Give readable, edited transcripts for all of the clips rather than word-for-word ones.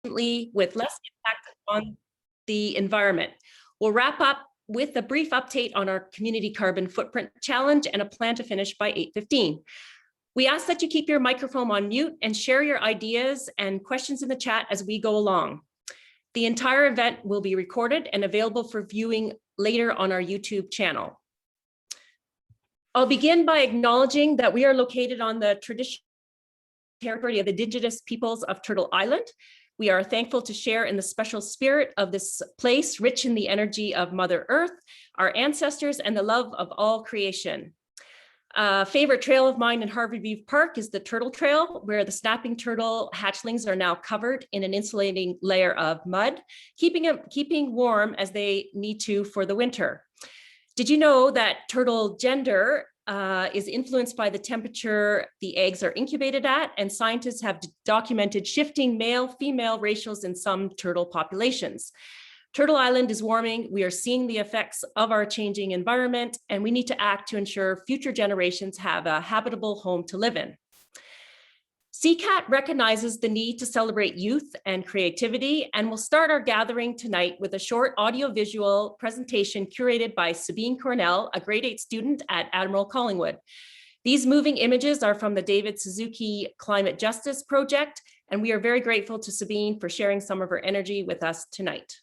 with less impact on the environment. We'll wrap up with a brief update on our community carbon footprint challenge and a plan to finish by 8:15. We ask that you keep your microphone on mute and share your ideas and questions in the chat as we go along. The entire event will be recorded and available for viewing later on our YouTube channel. I'll begin by acknowledging that we are located on the traditional territory of Indigenous peoples of Turtle Island. We are thankful to share in the special spirit of this place, rich in the energy of Mother Earth, our ancestors, and the love of all creation. A favorite trail of mine in Harborview Park is the Turtle Trail, where the snapping turtle hatchlings are now covered in an insulating layer of mud, keeping warm as they need to for the winter. Did you know that turtle gender is influenced by the temperature the eggs are incubated at, and scientists have documented shifting male-female ratios in some turtle populations. Turtle Island is warming. We are seeing the effects of our changing environment, and we need to act to ensure future generations have a habitable home to live in. CCAT recognizes the need to celebrate youth and creativity, and we'll start our gathering tonight with a short audiovisual presentation curated by Sabine Cornell, a grade 8 student at Admiral Collingwood. These moving images are from the David Suzuki Climate Justice Project, and we are very grateful to Sabine for sharing some of her energy with us tonight.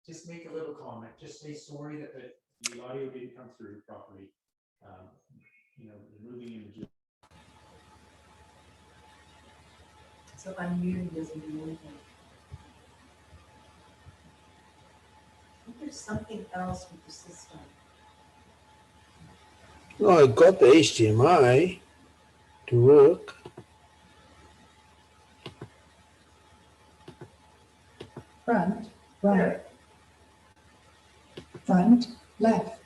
Just make a little comment. Just say sorry that the audio didn't come through properly. You know, the moving images. So unmuting doesn't do anything. I think there's something else with the system. No, I got the HDMI to work. Front, right. Front, left.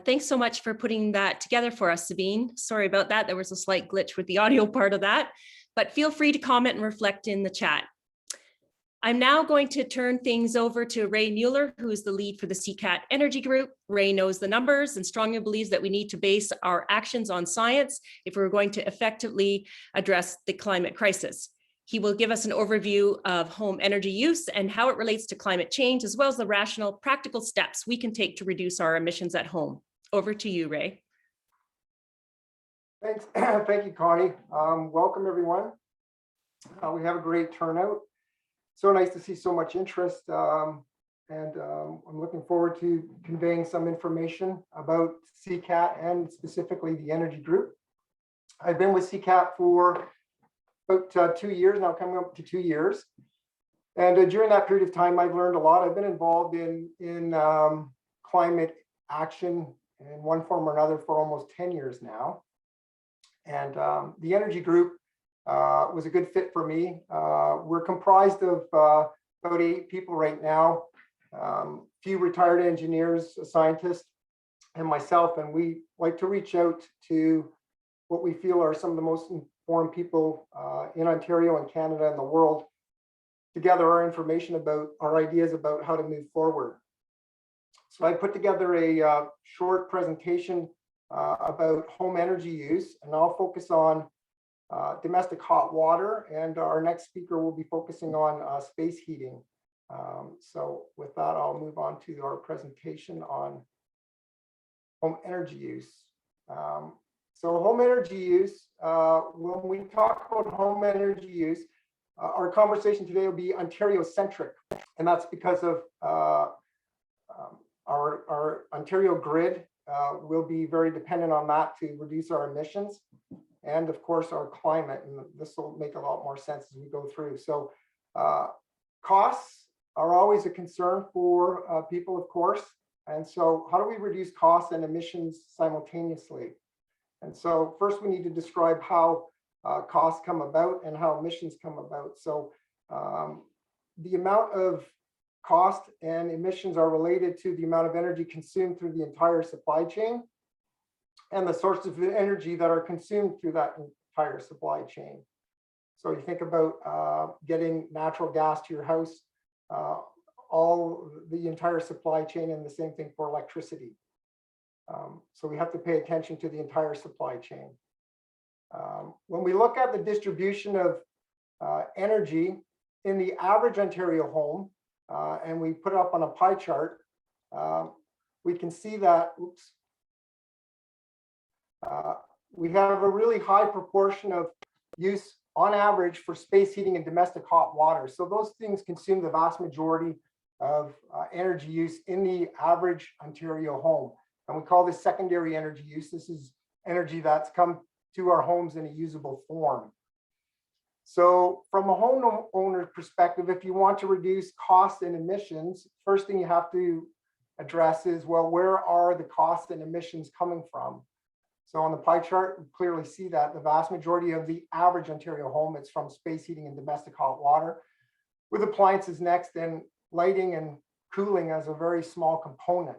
Thanks so much for putting that together for us, Sabine. Sorry about that. There was a slight glitch with the audio part of that, but feel free to comment and reflect in the chat. I'm now going to turn things over to Ray Mueller, who is the lead for the CCAT Energy Group. Ray knows the numbers and strongly believes that we need to base our actions on science if we're going to effectively address the climate crisis. He will give us an overview of home energy use and how it relates to climate change, as well as the rational, practical steps we can take to reduce our emissions at home. Over to you, Ray. Thanks. Thank you, Connie. Welcome, everyone. We have a great turnout. So nice to see so much interest. I'm looking forward to conveying some information about CCAT and specifically the Energy Group. I've been with CCAT for about 2 years now, coming up to 2 years. And during that period of time, I've learned a lot. I've been involved in climate action in one form or another for almost 10 years now. And the Energy Group was a good fit for me. We're comprised of about 8 people right now, few retired engineers, a scientist, and myself. And we like to reach out to what we feel are some of the most informed people in Ontario and Canada and the world to gather our information about our ideas about how to move forward. So I put together a short presentation about home energy use, and I'll focus on domestic hot water, and our next speaker will be focusing on space heating. So with that, I'll move on to our presentation on home energy use. So home energy use, when we talk about home energy use, our conversation today will be Ontario-centric, and that's because of our Ontario grid will be very dependent on that to reduce our emissions, and of course our climate, and this will make a lot more sense as we go through. So costs are always a concern for people, of course, and so how do we reduce costs and emissions simultaneously? And so first we need to describe how costs come about and how emissions come about. So the amount of cost and emissions are related to the amount of energy consumed through the entire supply chain and the sources of energy that are consumed through that entire supply chain. So you think about getting natural gas to your house, all the entire supply chain, and the same thing for electricity. So we have to pay attention to the entire supply chain. When we look at the distribution of energy in the average Ontario home, and we put it up on a pie chart, we can see that, we have a really high proportion of use on average for space heating and domestic hot water. So those things consume the vast majority of energy use in the average Ontario home. And we call this secondary energy use. This is energy that's come to our homes in a usable form. So from a homeowner's perspective, if you want to reduce costs and emissions, first thing you have to address is, well, where are the costs and emissions coming from? So on the pie chart, we clearly see that the vast majority of the average Ontario home is from space heating and domestic hot water, with appliances next, and lighting and cooling as a very small component.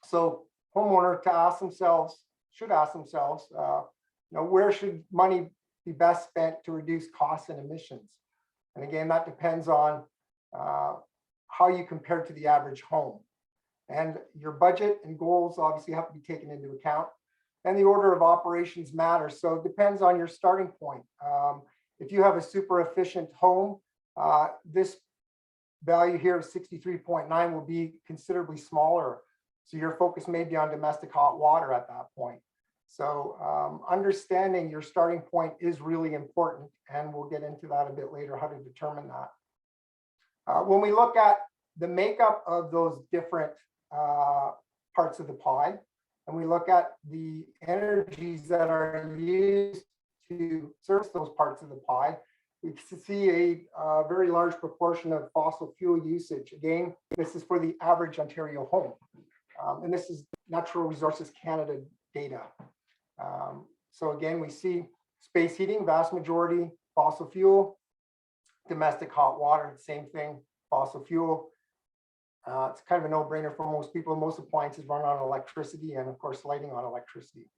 So homeowner should ask themselves, where should money be best spent to reduce costs and emissions? And again, that depends on how you compare to the average home. And your budget and goals obviously have to be taken into account. And the order of operations matters. So it depends on your starting point. If you have a super efficient home, this value here of 63.9 will be considerably smaller. So your focus may be on domestic hot water at that point. So understanding your starting point is really important, and we'll get into that a bit later, how to determine that. When we look at the makeup of those different parts of the pie, and we look at the energies that are used to service those parts of the pie, we see a very large proportion of fossil fuel usage. Again, this is for the average Ontario home. And this is Natural Resources Canada data. So again, we see space heating, vast majority fossil fuel, domestic hot water, same thing, fossil fuel. It's kind of a no-brainer for most people. Most appliances run on electricity, and of course, lighting on electricity.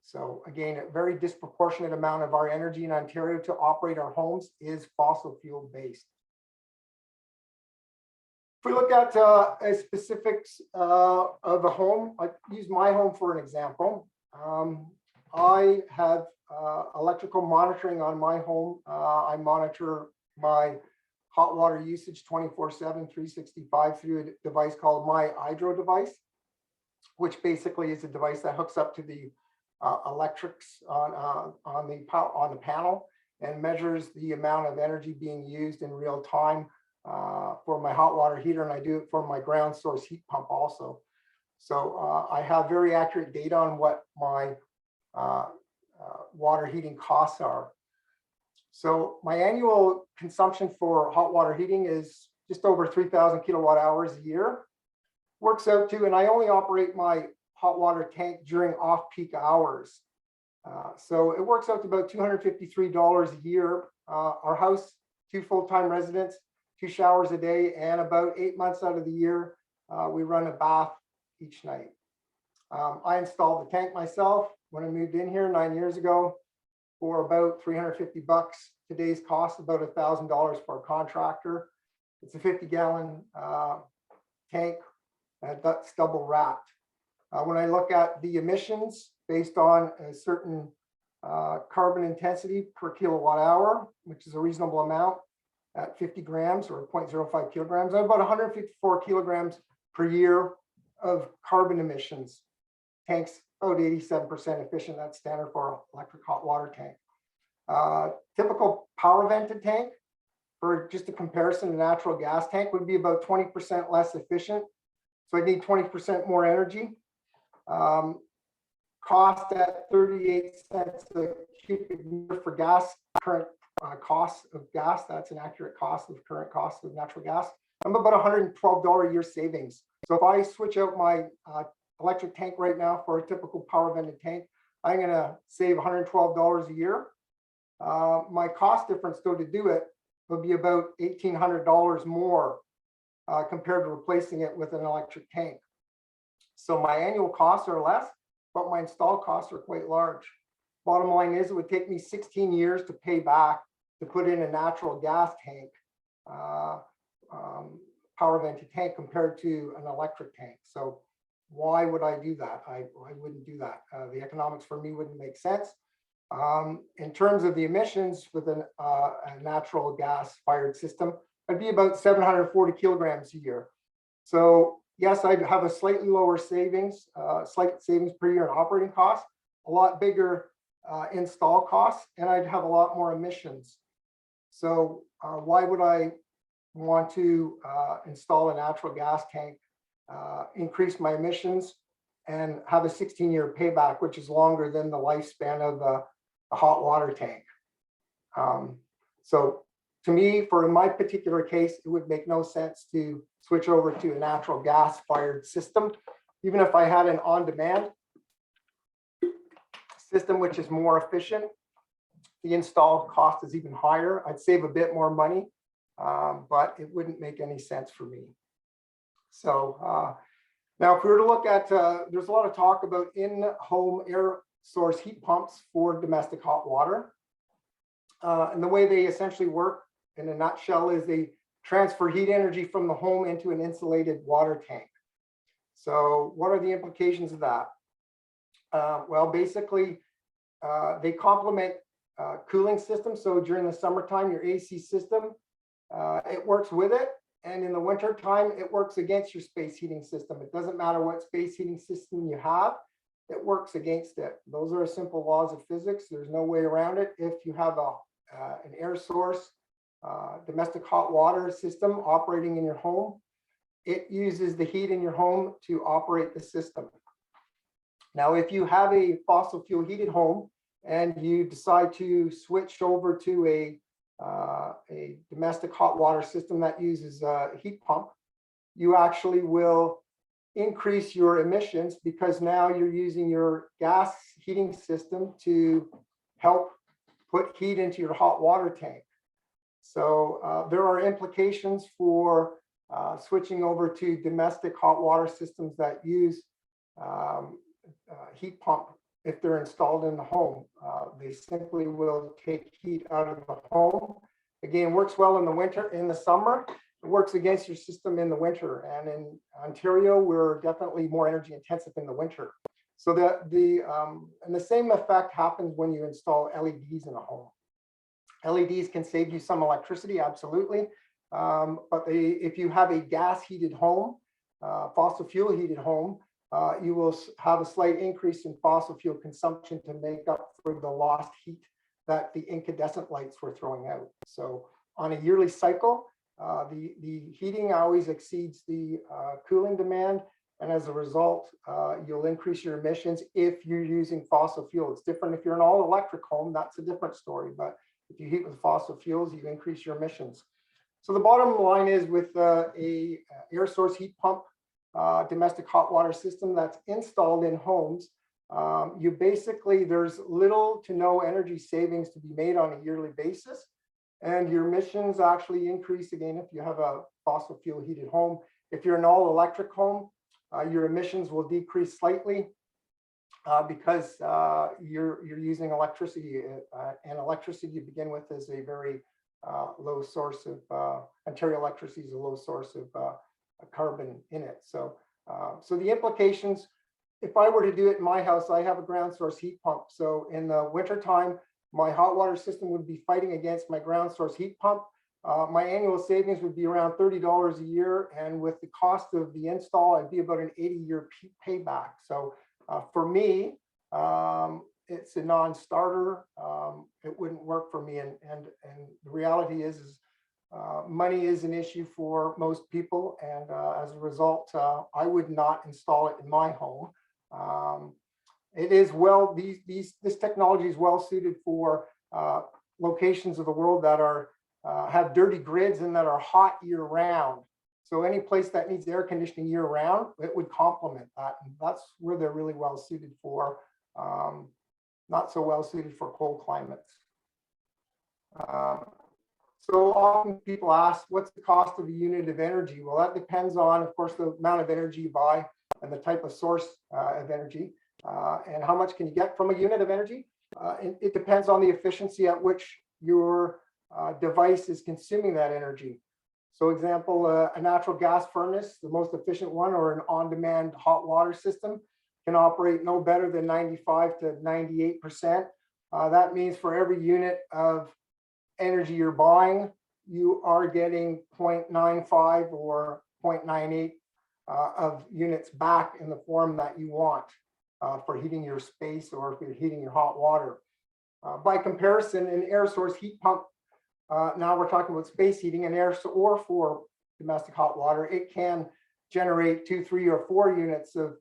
So again, a very disproportionate amount of our energy in Ontario to operate our homes is fossil fuel based. If we look at specifics of a home, I use my home for an example. I have electrical monitoring on my home. I monitor my hot water usage 24/7, 365 through a device called my Hydro device, which basically is a device that hooks up to the electrics on the panel and measures the amount of energy being used in real time for my hot water heater, and I do it for my ground source heat pump also. So I have very accurate data on what my water heating costs are. So my annual consumption for hot water heating is just over 3,000 kilowatt hours a year. Works out to, and I only operate my hot water tank during off-peak hours. So it works out to about $253 a year. Our house, 2 full-time residents, 2 showers a day, and about 8 months out of the year, we run a bath each night. I installed the tank myself when I moved in here 9 years ago for about $350. Today's cost about $1,000 for a contractor. It's a 50-gallon tank that's double wrapped. When I look at the emissions based on a certain carbon intensity per kilowatt hour, which is a reasonable amount at 50 grams or 0.05 kilograms, I have about 154 kilograms per year of carbon emissions. Tank's about 87% efficient. That's standard for an electric hot water tank. Typical power vented tank, for just a comparison, a natural gas tank would be about 20% less efficient. So I need 20% more energy. Cost at 38 cents a cubic meter for gas, current cost of gas. That's an accurate cost of current cost of natural gas. I'm about $112 a year savings. So if I switch out my electric tank right now for a typical power vented tank, I'm going to save $112 a year. My cost difference though to do it would be about $1,800 more compared to replacing it with an electric tank. So my annual costs are less, but my install costs are quite large. Bottom line is, it would take me 16 years to pay back to put in a natural gas tank, power vented tank, compared to an electric tank. So why would I do that? I wouldn't do that. The economics for me wouldn't make sense. In terms of the emissions with a natural gas fired system, I'd be about 740 kilograms a year. So yes, I'd have a slightly lower savings, slight savings per year in operating costs, a lot bigger install costs, and I'd have a lot more emissions. So why would I want to install a natural gas tank, increase my emissions, and have a 16-year payback, which is longer than the lifespan of a hot water tank? So to me, for in my particular case, it would make no sense to switch over to a natural gas fired system. Even if I had an on-demand system, which is more efficient, the install cost is even higher. I'd save a bit more money, but it wouldn't make any sense for me. So now if we were to look at, there's a lot of talk about in-home air source heat pumps for domestic hot water. And the way they essentially work in a nutshell is they transfer heat energy from the home into an insulated water tank. So what are the implications of that? Well, basically, they complement cooling systems. So during the summertime, your AC system, it works with it. And in the winter time, it works against your space heating system. It doesn't matter what space heating system you have, it works against it. Those are simple laws of physics. There's no way around it. If you have an air source, domestic hot water system operating in your home, it uses the heat in your home to operate the system. Now, if you have a fossil fuel heated home and you decide to switch over to a domestic hot water system that uses a heat pump, you actually will increase your emissions because now you're using your gas heating system to help put heat into your hot water tank. So there are implications for switching over to domestic hot water systems that use heat pump if they're installed in the home. They simply will take heat out of the home. Again, works well in the winter. In the summer, it works against your system in the winter. And in Ontario, we're definitely more energy intensive in the winter. So and the same effect happens when you install LEDs in a home. LEDs can save you some electricity, absolutely. But if you have a gas heated home, fossil fuel heated home, you will have a slight increase in fossil fuel consumption to make up for the lost heat that the incandescent lights were throwing out. So on a yearly cycle, the heating always exceeds the cooling demand. And as a result, you'll increase your emissions if you're using fossil fuel. It's different if you're an all electric home, that's a different story. But if you heat with fossil fuels, you increase your emissions. So the bottom line is with a air source heat pump, domestic hot water system that's installed in homes, you basically, there's little to no energy savings to be made on a yearly basis. And your emissions actually increase again if you have a fossil fuel heated home. If you're an all electric home, your emissions will decrease slightly because you're using electricity, and electricity to begin with is a very low source of, Ontario electricity is a low source of carbon in it. So, so the implications, if I were to do it in my house, I have a ground source heat pump. So in the wintertime, my hot water system would be fighting against my ground source heat pump. My annual savings would be around $30 a year. And with the cost of the install, I'd be about an 80-year payback. So for me, it's a non-starter. It wouldn't work for me. And the reality is money is an issue for most people. And as a result, I would not install it in my home. It is well, this technology is well suited for locations of the world that are have dirty grids and that are hot year round. So any place that needs air conditioning year round, it would complement that. And that's where they're really well suited for, not so well suited for cold climates. So often people ask, what's the cost of a unit of energy? Well, that depends on, of course, the amount of energy you buy and the type of source of energy, and how much can you get from a unit of energy. It depends on the efficiency at which your device is consuming that energy. So example, a natural gas furnace, the most efficient one, or an on-demand hot water system can operate no better than 95 to 98%. That means for every unit of energy you're buying, you are getting 0.95 or 0.98 of units back in the form that you want for heating your space or if you're heating your hot water. By comparison, an air source heat pump, now we're talking about space heating, and air or for domestic hot water, it can generate 2, 3, or 4 units of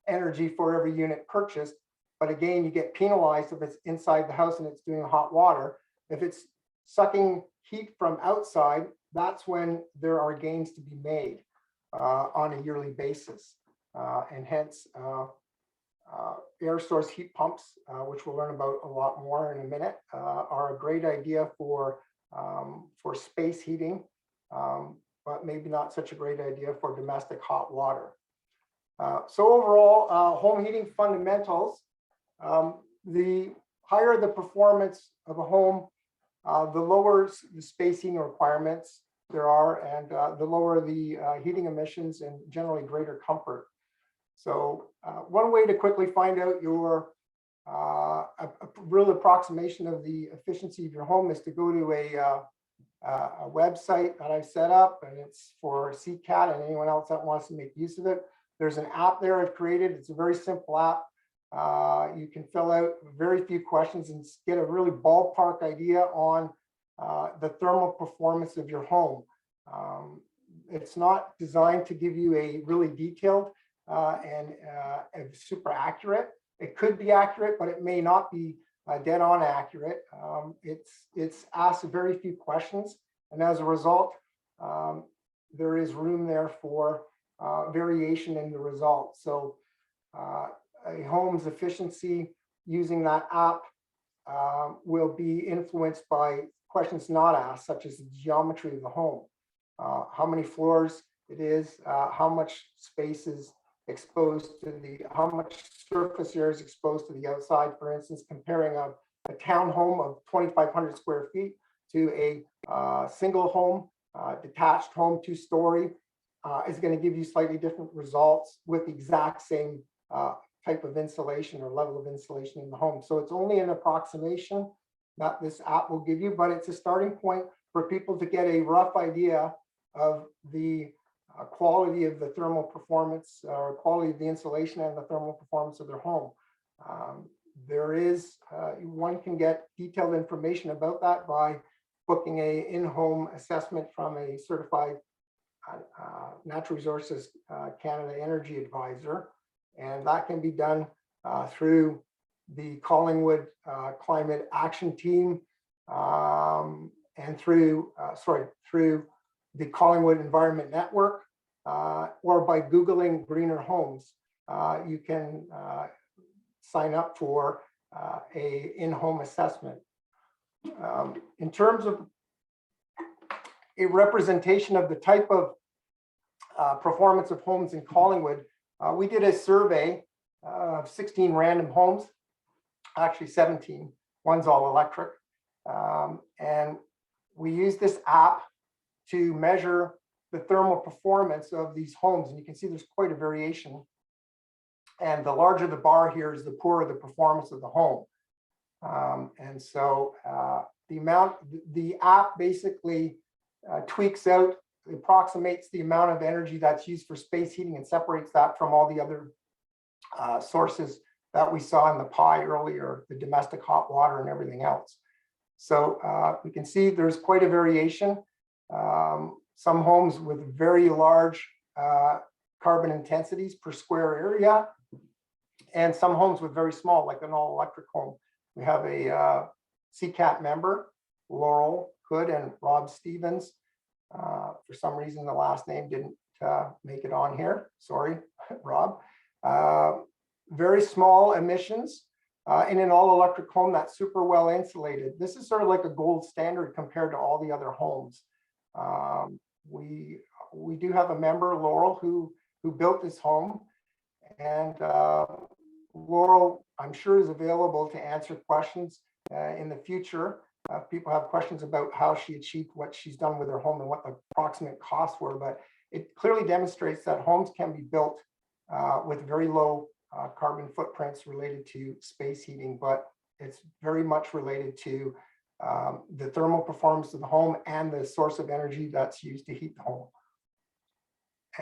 energy for every unit purchased. But again, you get penalized if it's inside the house and it's doing hot water. If it's sucking heat from outside, that's when there are gains to be made on a yearly basis. And hence, air source heat pumps, which we'll learn about a lot more in a minute, are a great idea for space heating, but maybe not such a great idea for domestic hot water. So overall, home heating fundamentals, the higher the performance of a home, the lower the space heating requirements there are, and the lower the heating emissions and generally greater comfort. So one way to quickly find out your a real approximation of the efficiency of your home is to go to a website that I've set up, and it's for CCAT and anyone else that wants to make use of it. There's an app there I've created. It's a very simple app. You can fill out very few questions and get a really ballpark idea on the thermal performance of your home. It's not designed to give you a really detailed and super accurate. It could be accurate, but it may not be dead on accurate. It's asked very few questions, and as a result, there is room there for variation in the results. So a home's efficiency using that app will be influenced by questions not asked, such as the geometry of the home. How many floors it is how much space is exposed to how much surface area is exposed to the outside. For instance, comparing a townhome of 2,500 square feet to a single home, detached home, 2-story, is going to give you slightly different results with the exact same type of insulation or level of insulation in the home. So it's only an approximation that this app will give you, but it's a starting point for people to get a rough idea of the quality of the thermal performance or quality of the insulation and the thermal performance of their home. There is, one can get detailed information about that by booking a in-home assessment from a certified Natural Resources Canada Energy Advisor. And that can be done through the Collingwood Climate Action Team and through the Collingwood Environment Network, or by Googling greener homes. You can sign up for a in-home assessment. In terms of a representation of the type of performance of homes in Collingwood, we did a survey of 16 random homes, actually 17, one's all electric. And we used this app to measure the thermal performance of these homes. And you can see there's quite a variation. And the larger the bar here is the poorer the performance of the home. And so the app basically tweaks out, approximates the amount of energy that's used for space heating and separates that from all the other sources that we saw in the pie earlier, the domestic hot water and everything else. So we can see there's quite a variation. Some homes with very large carbon intensities per square area, and some homes with very small, like an all-electric home. We have a CCAT member, Laurel Hood and Rob Stevens. For some reason, the last name didn't make it on here. Sorry, Rob. Very small emissions in an all-electric home that's super well insulated. This is sort of like a gold standard compared to all the other homes. We do have a member, Laurel, who built this home, and Laurel, I'm sure, is available to answer questions in the future. If people have questions about how she achieved what she's done with her home and what the approximate costs were, but it clearly demonstrates that homes can be built with very low carbon footprints related to space heating, but it's very much related to the thermal performance of the home and the source of energy that's used to heat the home.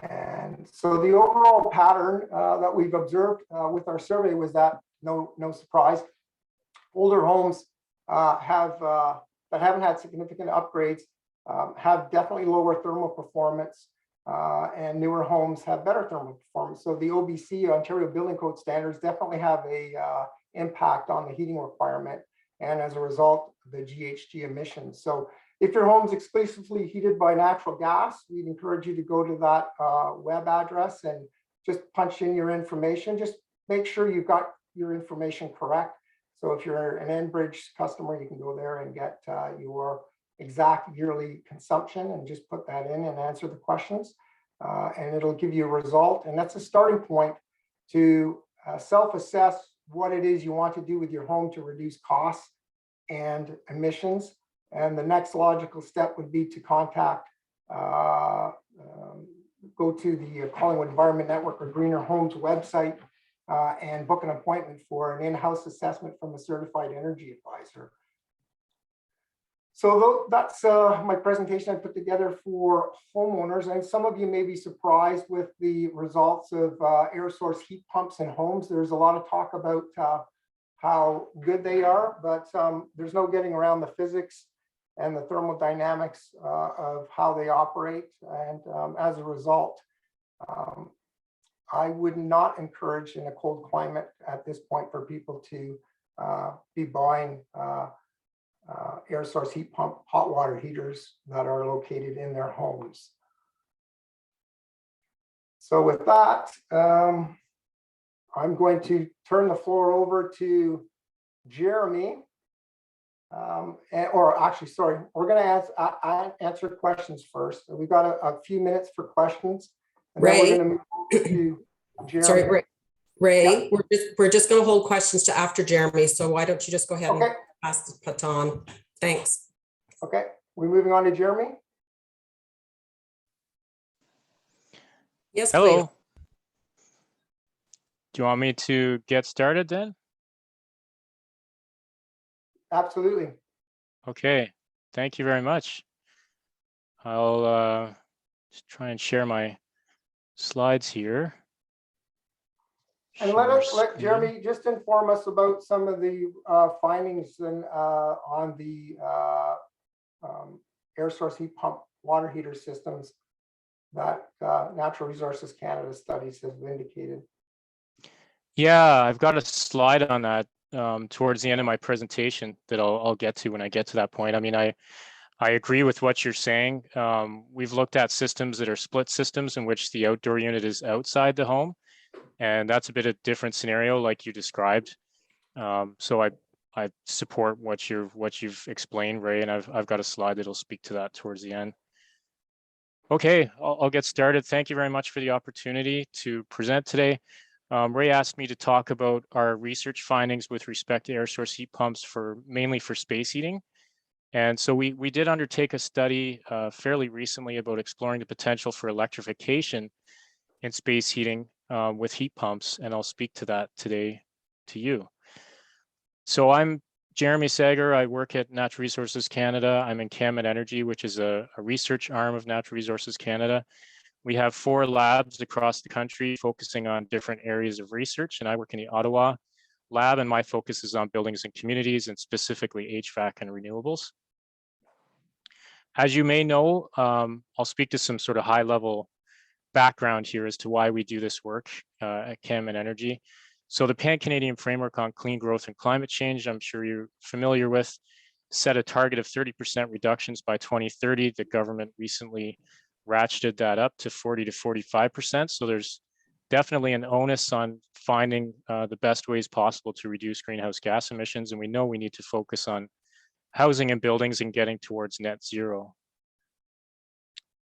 And so the overall pattern that we've observed with our survey was that, no surprise, older homes that haven't had significant upgrades have definitely lower thermal performance, and newer homes have better thermal performance. So the OBC, Ontario Building Code standards, definitely have a impact on the heating requirement, and as a result, the GHG emissions. So if your home's exclusively heated by natural gas, we'd encourage you to go to that web address and just punch in your information. Just make sure you've got your information correct. So if you're an Enbridge customer, you can go there and get your exact yearly consumption and just put that in and answer the questions. And it'll give you a result. And that's a starting point to self-assess what it is you want to do with your home to reduce costs and emissions. And the next logical step would be to contact, go to the Collingwood Environment Network or Greener Homes website and book an appointment for an in-house assessment from a certified energy advisor. So that's my presentation I put together for homeowners. And some of you may be surprised with the results of air source heat pumps in homes. There's a lot of talk about how good they are, but there's no getting around the physics and the thermodynamics of how they operate. And as a result, I would not encourage in a cold climate at this point for people to be buying air source heat pump hot water heaters that are located in their homes. So with that, I'm going to turn the floor over to Jeremy Or actually, sorry, we're going to answer questions first. We've got a few minutes for questions, and then we're Ray? going to move on to Jeremy. Sorry, Ray, Yeah. we're just going to hold questions to after Jeremy. So why don't you just go ahead Okay. and pass the baton? Thanks. Okay, we're moving on to Jeremy. Yes, Hello. please. Do you want me to get started then? Absolutely. Okay, thank you very much. I'll just try and share my slides here. And Share let screen. Jeremy just inform us about some of the findings and on the air source heat pump water heater systems that Natural Resources Canada studies have indicated. Yeah, I've got a slide on that towards the end of my presentation that I'll get to when I get to that point. I mean, I agree with what you're saying. We've looked at systems that are split systems in which the outdoor unit is outside the home, and that's a bit of a different scenario like you described. So I support what you've explained, Ray, and I've got a slide that'll speak to that towards the end. Okay, I'll get started. Thank you very much for the opportunity to present today. Ray asked me to talk about our research findings with respect to air source heat pumps mainly for space heating. And so we did undertake a study fairly recently about exploring the potential for electrification in space heating with heat pumps, and I'll speak to that today to you. So I'm Jeremy Sager. I work at Natural Resources Canada. I'm in Camet Energy, which is a research arm of Natural Resources Canada. We have 4 labs across the country focusing on different areas of research, and I work in the Ottawa lab, and my focus is on buildings and communities, and specifically HVAC and renewables. As you may know, I'll speak to some sort of high-level background here as to why we do this work at Camet Energy. So the Pan-Canadian Framework on Clean Growth and Climate Change, I'm sure you're familiar with, set a target of 30% reductions by 2030. The government recently ratcheted that up to 40 to 45%. So there's definitely an onus on finding the best ways possible to reduce greenhouse gas emissions. And we know we need to focus on housing and buildings and getting towards net zero.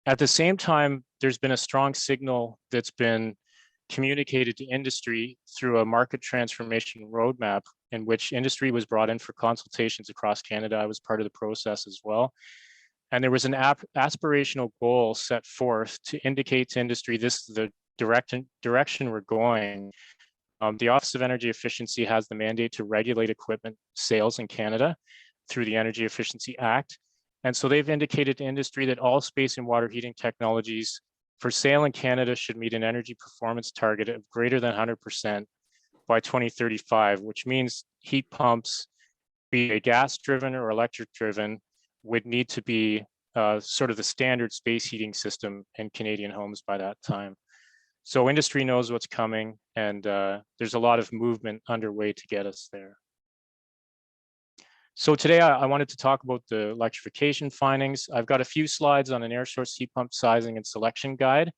At the same time, there's been a strong signal that's been communicated to industry through a market transformation roadmap in which industry was brought in for consultations across Canada. I was part of the process as well. And there was an aspirational goal set forth to indicate to industry this is the direction we're going. The Office of Energy Efficiency has the mandate to regulate equipment sales in Canada through the Energy Efficiency Act. And so they've indicated to industry that all space and water heating technologies for sale in Canada should meet an energy performance target of greater than 100% by 2035, which means heat pumps, be they gas-driven or electric-driven, would need to be sort of the standard space heating system in Canadian homes by that time. So industry knows what's coming, and there's a lot of movement underway to get us there. So today I wanted to talk about the electrification findings. I've got a few slides on an air source heat pump sizing and selection guide.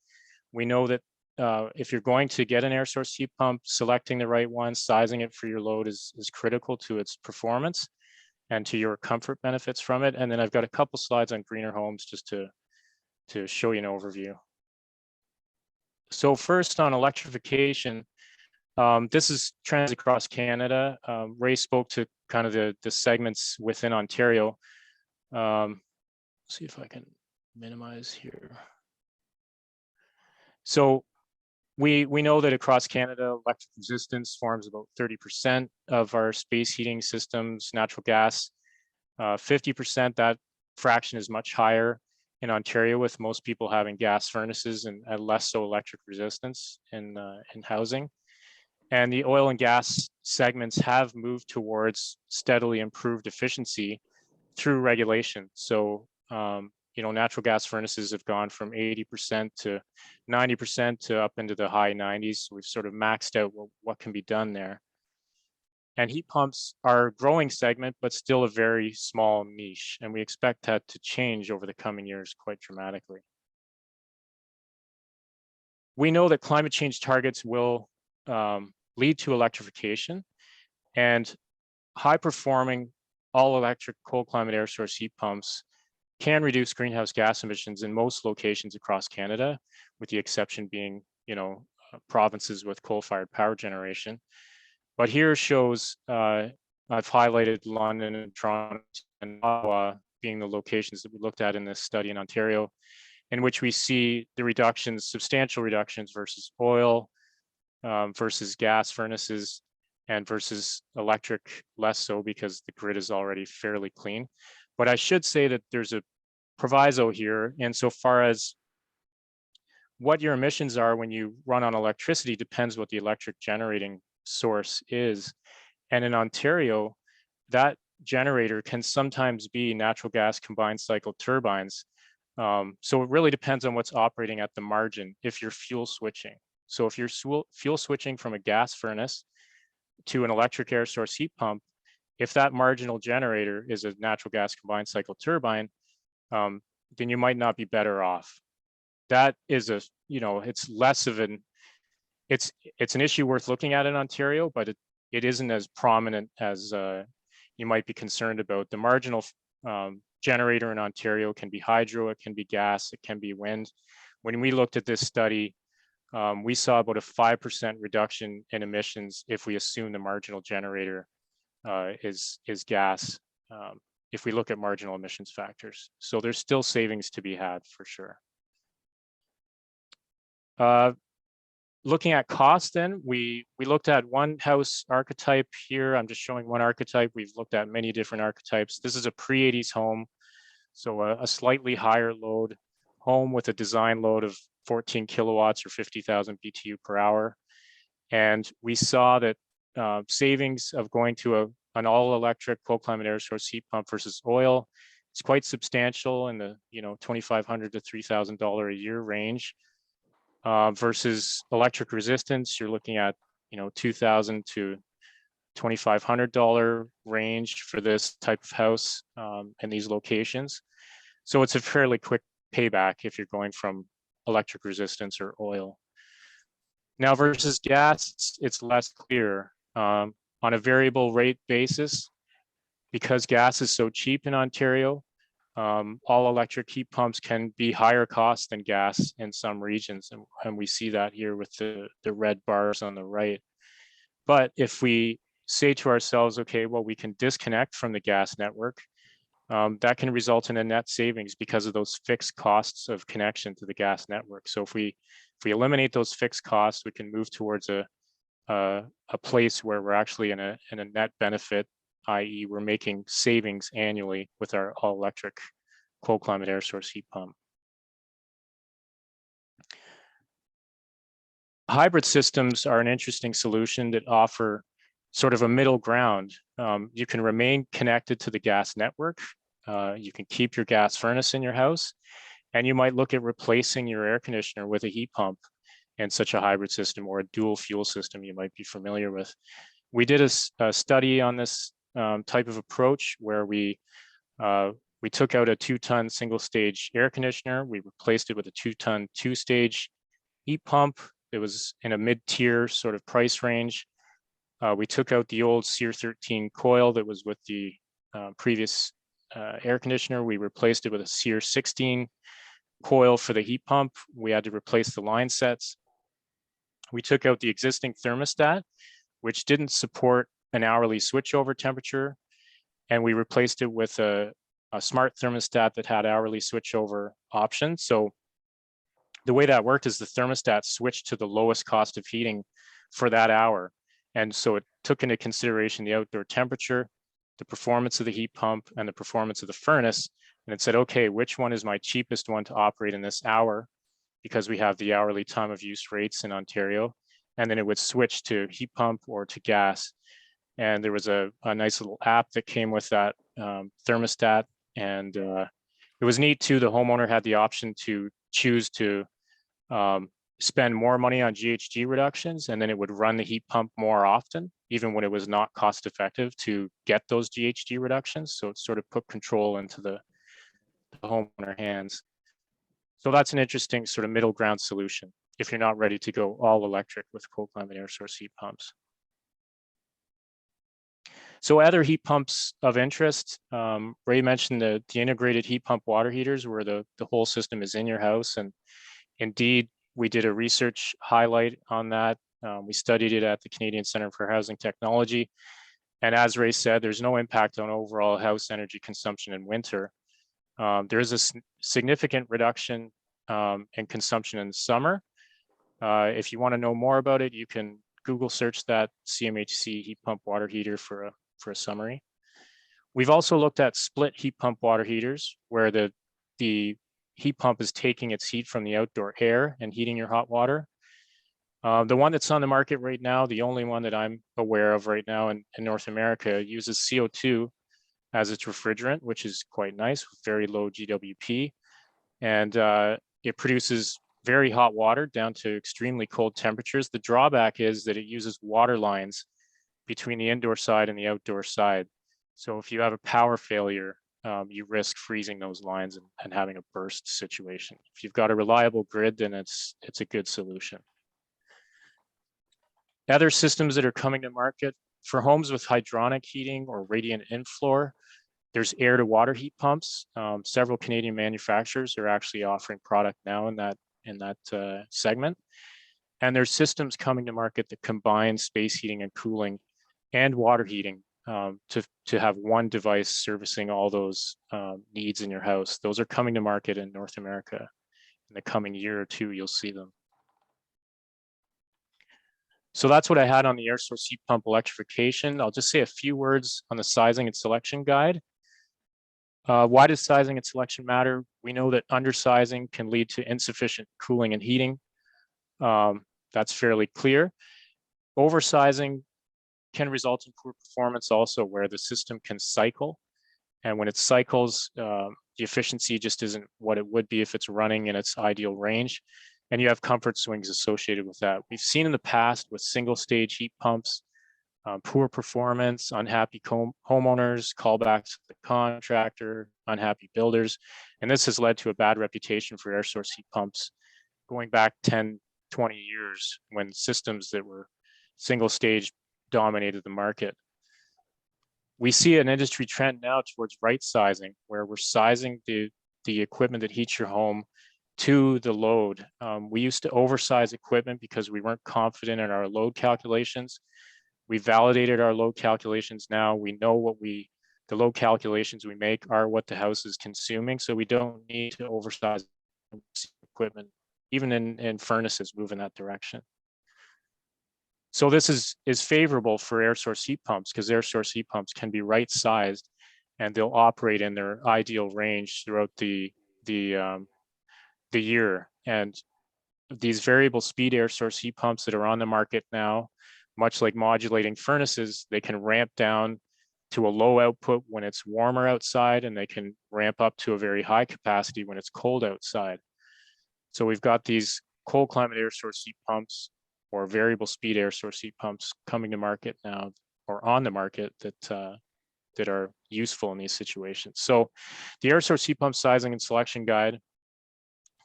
We know that if you're going to get an air source heat pump, selecting the right one, sizing it for your load is critical to its performance and to your comfort benefits from it. And then I've got a couple slides on greener homes just to show you an overview. So first on electrification, this is trends across Canada. Ray spoke to kind of the segments within Ontario. See if I can minimize here. So we know that across Canada, electric resistance forms about 30% of our space heating systems, natural gas, 50%, that fraction is much higher in Ontario, with most people having gas furnaces and less so electric resistance in housing. And the oil and gas segments have moved towards steadily improved efficiency through regulation. So, natural gas furnaces have gone from 80% to 90% to up into the high 90s. So we've sort of maxed out what can be done there. And heat pumps are a growing segment, but still a very small niche. And we expect that to change over the coming years quite dramatically. We know that climate change targets will lead to electrification, and high performing all electric cold climate air source heat pumps can reduce greenhouse gas emissions in most locations across Canada, with the exception being, provinces with coal-fired power generation. But here shows, I've highlighted London and Toronto and Ottawa being the locations that we looked at in this study in Ontario, in which we see the reductions, substantial reductions versus oil, versus gas furnaces, and versus electric, less so because the grid is already fairly clean. But I should say that there's a proviso here insofar as what your emissions are when you run on electricity depends what the electric generating source is. And in Ontario, that generator can sometimes be natural gas combined cycle turbines. So it really depends on what's operating at the margin if you're fuel switching. So if you're fuel switching from a gas furnace to an electric air source heat pump, if that marginal generator is a natural gas combined cycle turbine, then you might not be better off. That is it's less of it's an issue worth looking at in Ontario, but it isn't as prominent as you might be concerned about. The marginal generator in Ontario can be hydro, it can be gas, it can be wind. When we looked at this study, we saw about a 5% reduction in emissions if we assume the marginal generator is gas, if we look at marginal emissions factors. So there's still savings to be had for sure. Looking at cost then, we looked at one house archetype here. I'm just showing one archetype. We've looked at many different archetypes. This is a pre-80s home, so a slightly higher load home with a design load of 14 kilowatts or 50,000 BTU per hour. And we saw that savings of going to an all-electric cold climate air source heat pump versus oil, it's quite substantial in the $2,500 to $3,000 a year range. Versus electric resistance, you're looking at $2,000 to $2,500 range for this type of house in these locations. So it's a fairly quick payback if you're going from electric resistance or oil. Now versus gas, it's less clear. On a variable rate basis, because gas is so cheap in Ontario, all electric heat pumps can be higher cost than gas in some regions. And we see that here with the red bars on the right. But if we say to ourselves, okay, well, we can disconnect from the gas network, that can result in a net savings because of those fixed costs of connection to the gas network. So if we eliminate those fixed costs, we can move towards a place where we're actually in a net benefit, i.e. we're making savings annually with our all-electric cold climate air source heat pump. Hybrid systems are an interesting solution that offer sort of a middle ground. You can remain connected to the gas network. You can keep your gas furnace in your house, and you might look at replacing your air conditioner with a heat pump in such a hybrid system or a dual fuel system you might be familiar with. We did a study on this type of approach where we took out a 2-ton single stage air conditioner. We replaced it with a 2-ton 2-stage heat pump. It was in a mid-tier sort of price range. We took out the old SEER 13 coil that was with the previous air conditioner. We replaced it with a SEER 16 coil for the heat pump. We had to replace the line sets. We took out the existing thermostat, which didn't support an hourly switchover temperature, and we replaced it with a smart thermostat that had hourly switchover options. So the way that worked is the thermostat switched to the lowest cost of heating for that hour. And so it took into consideration the outdoor temperature, the performance of the heat pump, and the performance of the furnace. And it said, okay, which one is my cheapest one to operate in this hour? Because we have the hourly time of use rates in Ontario. And then it would switch to heat pump or to gas. And there was a nice little app that came with that thermostat. And it was neat too. The homeowner had the option to choose to spend more money on GHG reductions, and then it would run the heat pump more often, even when it was not cost effective to get those GHG reductions. So it sort of put control into the homeowner hands. So that's an interesting sort of middle ground solution if you're not ready to go all electric with cold climate air source heat pumps. So other heat pumps of interest, Ray mentioned the integrated heat pump water heaters where the whole system is in your house. And indeed, we did a research highlight on that. We studied it at the Canadian Centre for Housing Technology. And as Ray said, there's no impact on overall house energy consumption in winter. There is a significant reduction in consumption in the summer. If you want to know more about it, you can Google search that CMHC heat pump water heater for a summary. We've also looked at split heat pump water heaters where the heat pump is taking its heat from the outdoor air and heating your hot water. The one that's on the market right now, the only one that I'm aware of right now in North America, uses CO2 as its refrigerant, which is quite nice with very low GWP. And it produces very hot water down to extremely cold temperatures. The drawback is that it uses water lines between the indoor side and the outdoor side. So if you have a power failure, you risk freezing those lines and having a burst situation. If you've got a reliable grid, then it's a good solution. Other systems that are coming to market for homes with hydronic heating or radiant inflow, there's air to water heat pumps. Several Canadian manufacturers are actually offering product now in that segment. And there's systems coming to market that combine space heating and cooling and water heating to have one device servicing all those needs in your house. Those are coming to market in North America. In the coming year or two, you'll see them. So that's what I had on the air source heat pump electrification. I'll just say a few words on the sizing and selection guide. Why does sizing and selection matter? We know that undersizing can lead to insufficient cooling and heating. That's fairly clear. Oversizing can result in poor performance also, where the system can cycle. And when it cycles, the efficiency just isn't what it would be if it's running in its ideal range. And you have comfort swings associated with that. We've seen in the past with single stage heat pumps, poor performance, unhappy homeowners, callbacks to the contractor, unhappy builders. And this has led to a bad reputation for air source heat pumps going back 10, 20 years when systems that were single stage dominated the market. We see an industry trend now towards right sizing, where we're sizing the equipment that heats your home to the load. We used to oversize equipment because we weren't confident in our load calculations. We validated our load calculations now. We know what the load calculations we make are what the house is consuming. So we don't need to oversize equipment, even in furnaces move in that direction. So this is favorable for air source heat pumps because air source heat pumps can be right sized and they'll operate in their ideal range throughout the year. And these variable speed air source heat pumps that are on the market now, much like modulating furnaces, they can ramp down to a low output when it's warmer outside, and they can ramp up to a very high capacity when it's cold outside. So we've got these cold climate air source heat pumps or variable speed air source heat pumps coming to market now, or on the market, that are useful in these situations. So the air source heat pump sizing and selection guide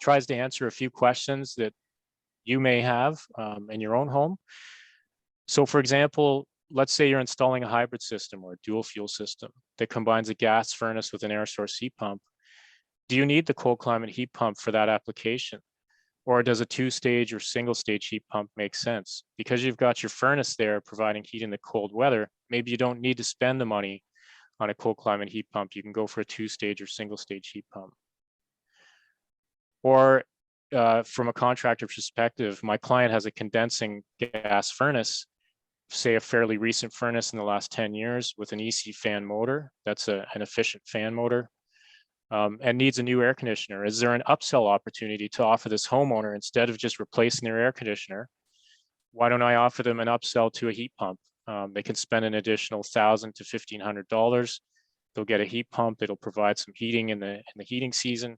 tries to answer a few questions that you may have in your own home. So for example, let's say you're installing a hybrid system or a dual fuel system that combines a gas furnace with an air source heat pump. Do you need the cold climate heat pump for that application? Or does a two-stage or single-stage heat pump make sense? Because you've got your furnace there providing heat in the cold weather, maybe you don't need to spend the money on a cold climate heat pump. You can go for a two-stage or single-stage heat pump. Or from a contractor perspective, my client has a condensing gas furnace, say a fairly recent furnace in the last 10 years with an EC fan motor. That's an efficient fan motor. And needs a new air conditioner. Is there an upsell opportunity to offer this homeowner, instead of just replacing their air conditioner, why don't I offer them an upsell to a heat pump? They can spend an additional $1,000 to $1,500. They'll get a heat pump. It'll provide some heating in the heating season,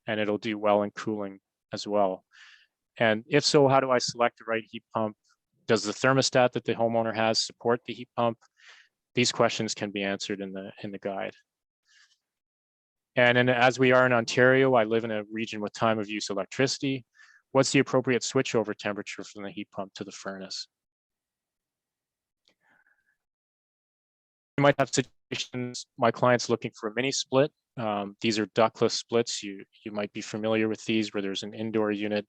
and it'll do well in cooling as well. And if so, how do I select the right heat pump? Does the thermostat that the homeowner has support the heat pump? These questions can be answered in the guide. And as we are in Ontario, I live in a region with time of use electricity. What's the appropriate switchover temperature from the heat pump to the furnace? might have situations, my client's looking for a mini split. These are ductless splits. You might be familiar with these, where there's an indoor unit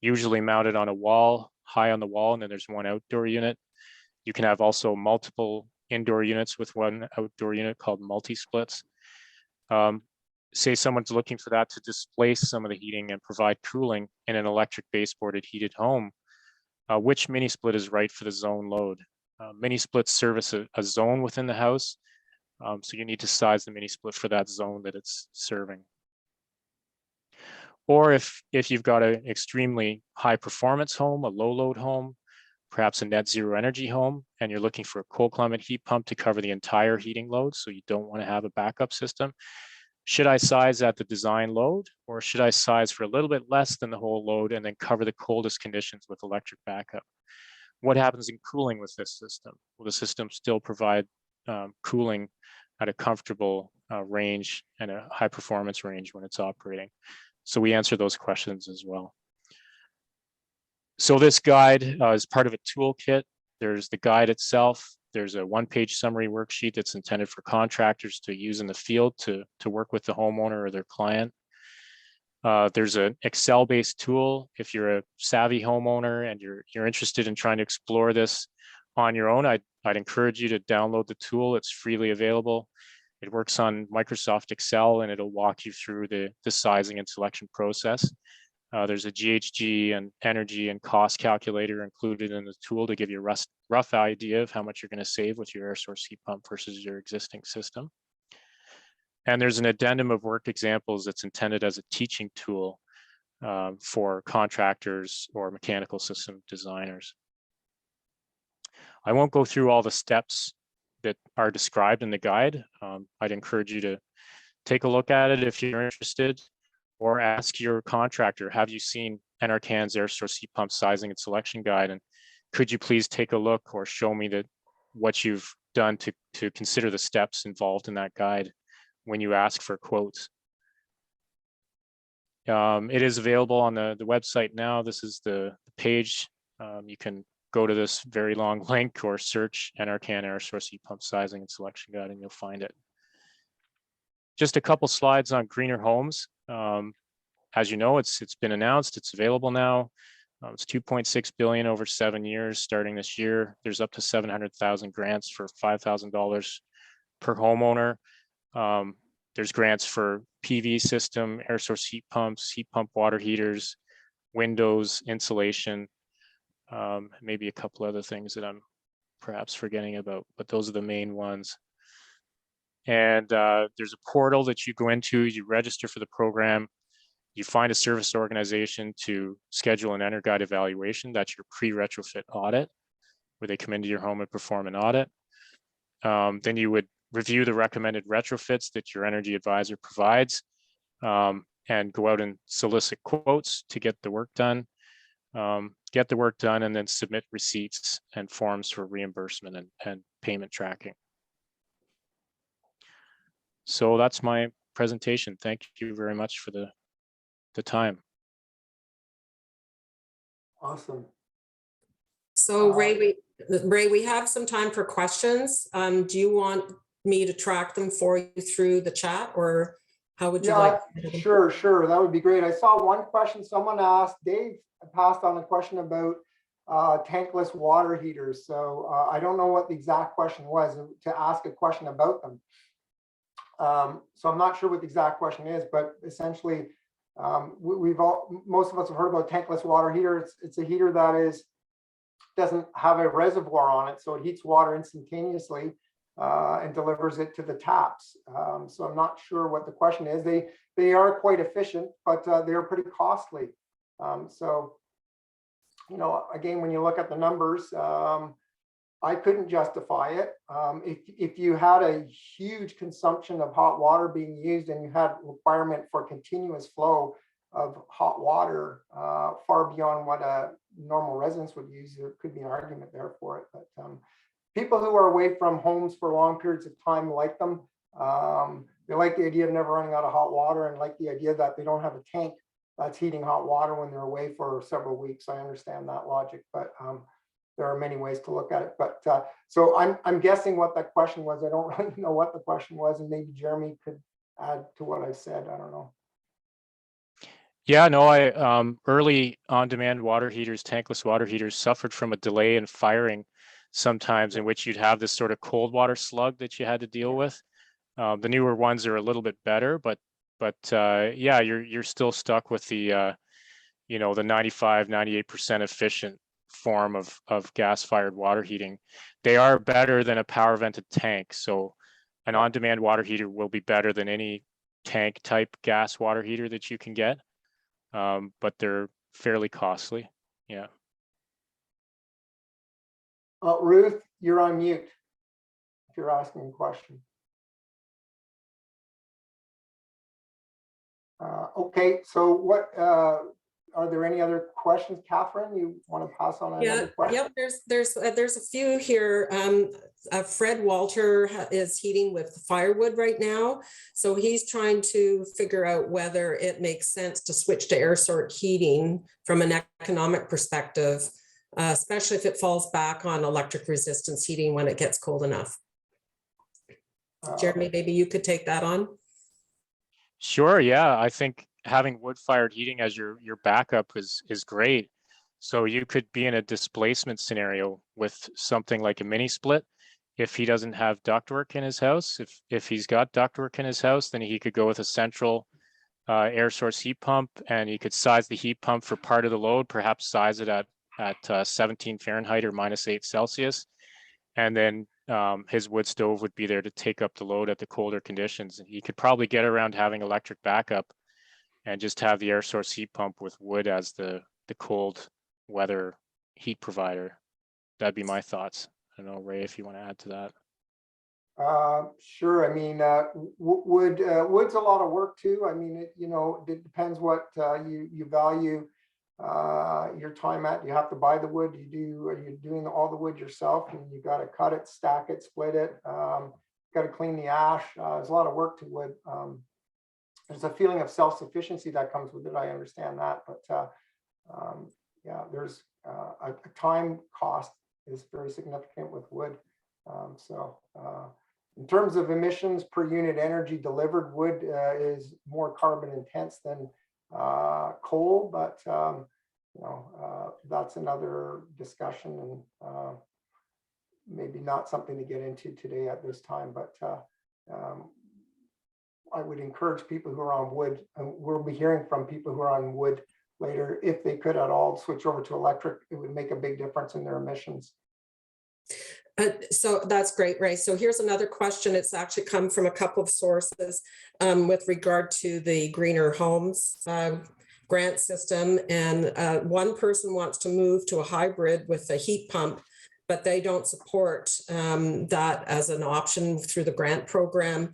usually mounted on a wall, high on the wall, and then there's one outdoor unit. You can have also multiple indoor units with one outdoor unit called multi-splits. Say someone's looking for that to displace some of the heating and provide cooling in an electric baseboarded heated home. Which mini split is right for the zone load? Mini splits service a zone within the house. So you need to size the mini split for that zone that it's serving. Or if you've got an extremely high performance home, a low load home, perhaps a net zero energy home, and you're looking for a cold climate heat pump to cover the entire heating load, so you don't want to have a backup system. Should I size at the design load, or should I size for a little bit less than the whole load and then cover the coldest conditions with electric backup? What happens in cooling with this system? Will the system still provide cooling at a comfortable range and a high performance range when it's operating? So we answer those questions as well. So this guide is part of a toolkit. There's the guide itself. There's a one-page summary worksheet that's intended for contractors to use in the field to work with the homeowner or their client. There's an Excel-based tool. If you're a savvy homeowner and you're interested in trying to explore this on your own, I'd encourage you to download the tool. It's freely available. It works on Microsoft Excel, and it'll walk you through the sizing and selection process. There's a GHG and energy and cost calculator included in the tool to give you a rough idea of how much you're going to save with your air source heat pump versus your existing system. And there's an addendum of work examples that's intended as a teaching tool for contractors or mechanical system designers. I won't go through all the steps that are described in the guide. I'd encourage you to take a look at it if you're interested, or ask your contractor, have you seen NRCan's air source heat pump sizing and selection guide? And could you please take a look or show me that what you've done to consider the steps involved in that guide when you ask for quotes. It is available on the website now. This is the page. You can go to this very long link or search NRCan air source heat pump sizing and selection guide, and you'll find it. Just a couple slides on greener homes. As you know, it's been announced, it's available now. It's $2.6 billion over 7 years starting this year. There's up to 700,000 grants for $5,000 per homeowner. There's grants for PV system, air source heat pumps, heat pump water heaters, windows, insulation, maybe a couple other things that I'm perhaps forgetting about, but those are the main ones. And there's a portal that you go into, you register for the program, you find a service organization to schedule an EnerGuide evaluation. That's your pre-retrofit audit, where they come into your home and perform an audit. Then you would review the recommended retrofits that your energy advisor provides, and go out and solicit quotes to get the work done. And then submit receipts and forms for reimbursement and payment tracking. So that's my presentation. Thank you very much for the time. Awesome. So Ray, we have some time for questions. Do you want me to track them for you through the chat, or how would you like? Sure. That would be great. I saw one question someone asked. Dave passed on a question about tankless water heaters. So I don't know what the exact question was to ask a question about them. So I'm not sure what the exact question is, but essentially, most of us have heard about tankless water heater. It's a heater that doesn't have a reservoir on it, so it heats water instantaneously and delivers it to the taps. So I'm not sure what the question is. They are quite efficient, but they are pretty costly. So, you know, again, when you look at the numbers, I couldn't justify it. If you had a huge consumption of hot water being used and you had requirement for continuous flow of hot water far beyond what a normal residence would use, there could be an argument there for it. But people who are away from homes for long periods of time like them. They like the idea of never running out of hot water, and like the idea that they don't have a tank that's heating hot water when they're away for several weeks. I understand that logic, but there are many ways to look at it. But so I'm guessing what that question was. I don't really know what the question was, and maybe Jeremy could add to what I said. I don't know. Yeah, no, early on-demand water heaters, tankless water heaters suffered from a delay in firing sometimes, in which you'd have this sort of cold water slug that you had to deal with. The newer ones are a little bit better, but yeah, you're still stuck with the you know, the 95, 98% efficient form of gas-fired water heating. They are better than a power vented tank. So an on-demand water heater will be better than any tank type gas water heater that you can get. But they're fairly costly. Yeah. Ruth, you're on mute if you're asking a question. Okay, so what are there any other questions, Catherine? You want to pass on another question? Yeah, there's a few here. Fred Walter is heating with firewood right now, so he's trying to figure out whether it makes sense to switch to air source heating from an economic perspective, especially if it falls back on electric resistance heating when it gets cold enough. Jeremy, maybe you could take that on. Sure. Yeah, I think having wood-fired heating as your backup is great. So you could be in a displacement scenario with something like a mini split. If he doesn't have ductwork in his house, if he's got ductwork in his house, then he could go with a central air source heat pump, and he could size the heat pump for part of the load, perhaps size it at 17 Fahrenheit or -8 Celsius. And then his wood stove would be there to take up the load at the colder conditions. He could probably get around having electric backup and just have the air source heat pump with wood as the cold weather heat provider. That'd be my thoughts. I don't know, Ray, if you want to add to that. Sure. I mean, wood's a lot of work too. I mean, it depends what you value your time at. You have to buy the wood. Are you doing all the wood yourself? And you got to cut it, stack it, split it. Got to clean the ash. There's a lot of work to wood. There's a feeling of self-sufficiency that comes with it. I understand that, but yeah, there's a time cost is very significant with wood. So in terms of emissions per unit energy delivered, wood is more carbon intense than coal, but that's another discussion, and maybe not something to get into today at this time. But I would encourage people who are on wood, and we'll be hearing from people who are on wood later, if they could at all switch over to electric. It would make a big difference in their emissions. So that's great, Ray. So here's another question. It's actually come from a couple of sources with regard to the Greener Homes grant system. And one person wants to move to a hybrid with a heat pump, but they don't support that as an option through the grant program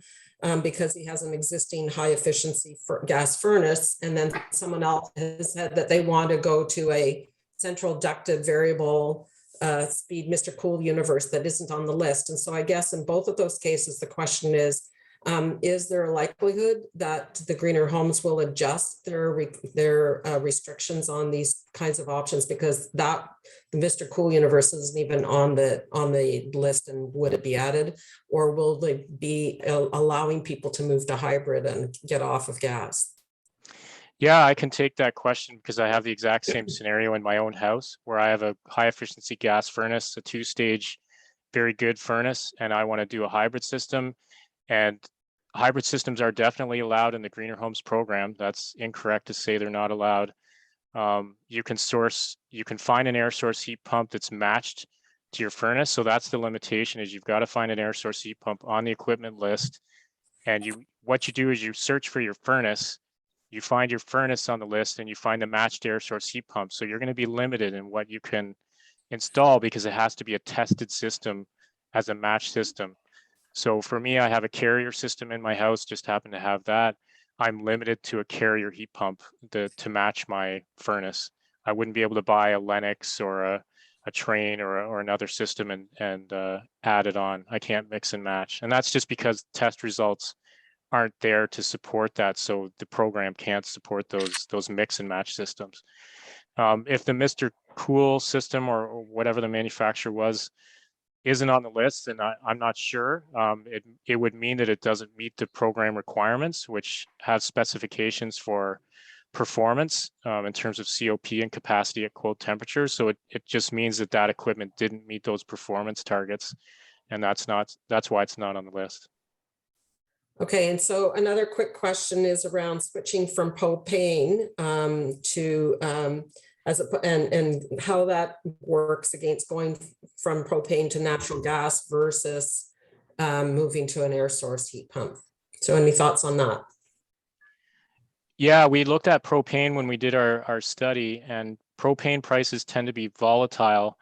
because he has an existing high efficiency gas furnace. And then someone else has said that they want to go to a central ducted variable speed Mr. Cool universe that isn't on the list. And so I guess in both of those cases, the question is there a likelihood that the Greener Homes will adjust their restrictions on these kinds of options, because that the Mr. Cool universe isn't even on the list, and would it be added, or will they be allowing people to move to hybrid and get off of gas? Yeah, I can take that question because I have the exact same scenario in my own house where I have a high efficiency gas furnace, a 2-stage, very good furnace, and I want to do a hybrid system. And hybrid systems are definitely allowed in the Greener Homes program. That's incorrect to say they're not allowed. You can find an air source heat pump that's matched to your furnace. So that's the limitation, is you've got to find an air source heat pump on the equipment list. And what you do is you search for your furnace. You find your furnace on the list and you find the matched air source heat pump. So you're going to be limited in what you can install because it has to be a tested system as a matched system. So for me, I have a carrier system in my house, just happen to have that. I'm limited to a carrier heat pump to match my furnace. I wouldn't be able to buy a Lennox or a Train or another system and add it on. I can't mix and match. And that's just because test results aren't there to support that, so the program can't support those mix and match systems. If the Mr. cool system or whatever the manufacturer was isn't on the list, and I'm not sure. It would mean that it doesn't meet the program requirements, which have specifications for performance in terms of COP and capacity at cold temperatures. So it just means that that equipment didn't meet those performance targets, and that's why it's not on the list. Okay, and so another quick question is around switching from propane to and how that works against going from propane to natural gas versus moving to an air source heat pump. So any thoughts on that? Yeah, we looked at propane when we did our study, and propane prices tend to be volatile.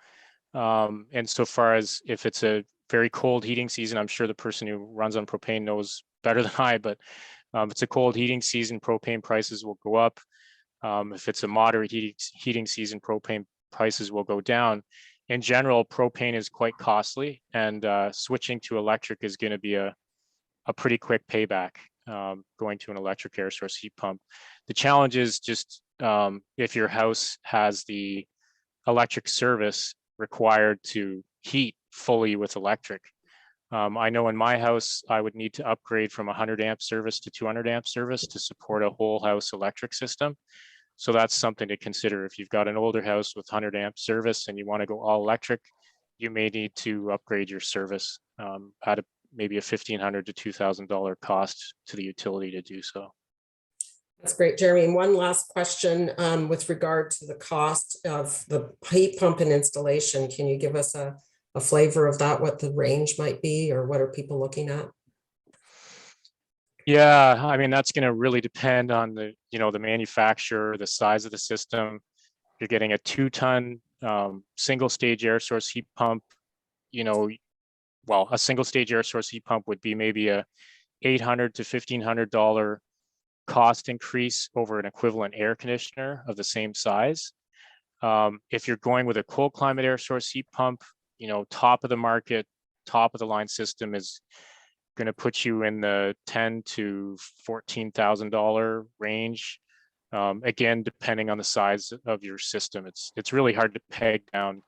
And so far as if it's a very cold heating season, I'm sure the person who runs on propane knows better than I, but if it's a cold heating season, propane prices will go up. If it's a moderate heating season, propane prices will go down. In general, propane is quite costly, and switching to electric is going to be a pretty quick payback, going to an electric air source heat pump. The challenge is just if your house has the electric service required to heat fully with electric. I know in my house, I would need to upgrade from 100 amp service to 200 amp service to support a whole house electric system. So that's something to consider. If you've got an older house with 100 amp service and you want to go all electric, you may need to upgrade your service at maybe a $1,500 to $2,000 cost to the utility to do so. That's great, Jeremy. And one last question with regard to the cost of the heat pump and installation. Can you give us a flavor of that, what the range might be, or what are people looking at? Yeah, I mean, that's going to really depend on the manufacturer, the size of the system. You're getting a 2-ton single stage air source heat pump, well, a single stage air source heat pump would be maybe a $800 to $1,500 cost increase over an equivalent air conditioner of the same size. If you're going with a cold climate air source heat pump, top of the market, top of the line system is going to put you in the $10,000 to $14,000 range. Again, depending on the size of your system, it's really hard to peg down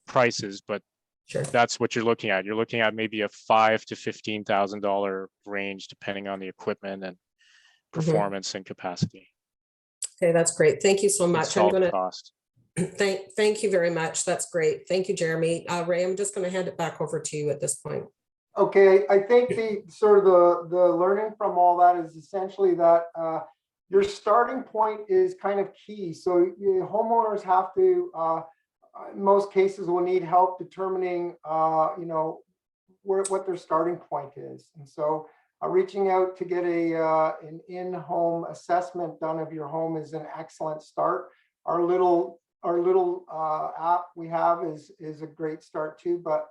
prices, but Sure. That's what you're looking at. You're looking at maybe a $5,000 to $15,000 range, depending on the equipment and performance and capacity. Okay, that's great. Thank you so much. I'm going to cost. thank you very much. That's great. Thank you, Jeremy. Ray, I'm just going to hand it back over to you at this point. Okay, I think the learning from all that is essentially that your starting point is kind of key. So homeowners have to, in most cases, will need help determining, what their starting point is. And so reaching out to get an in-home assessment done of your home is an excellent start. Our little app we have is a great start too, but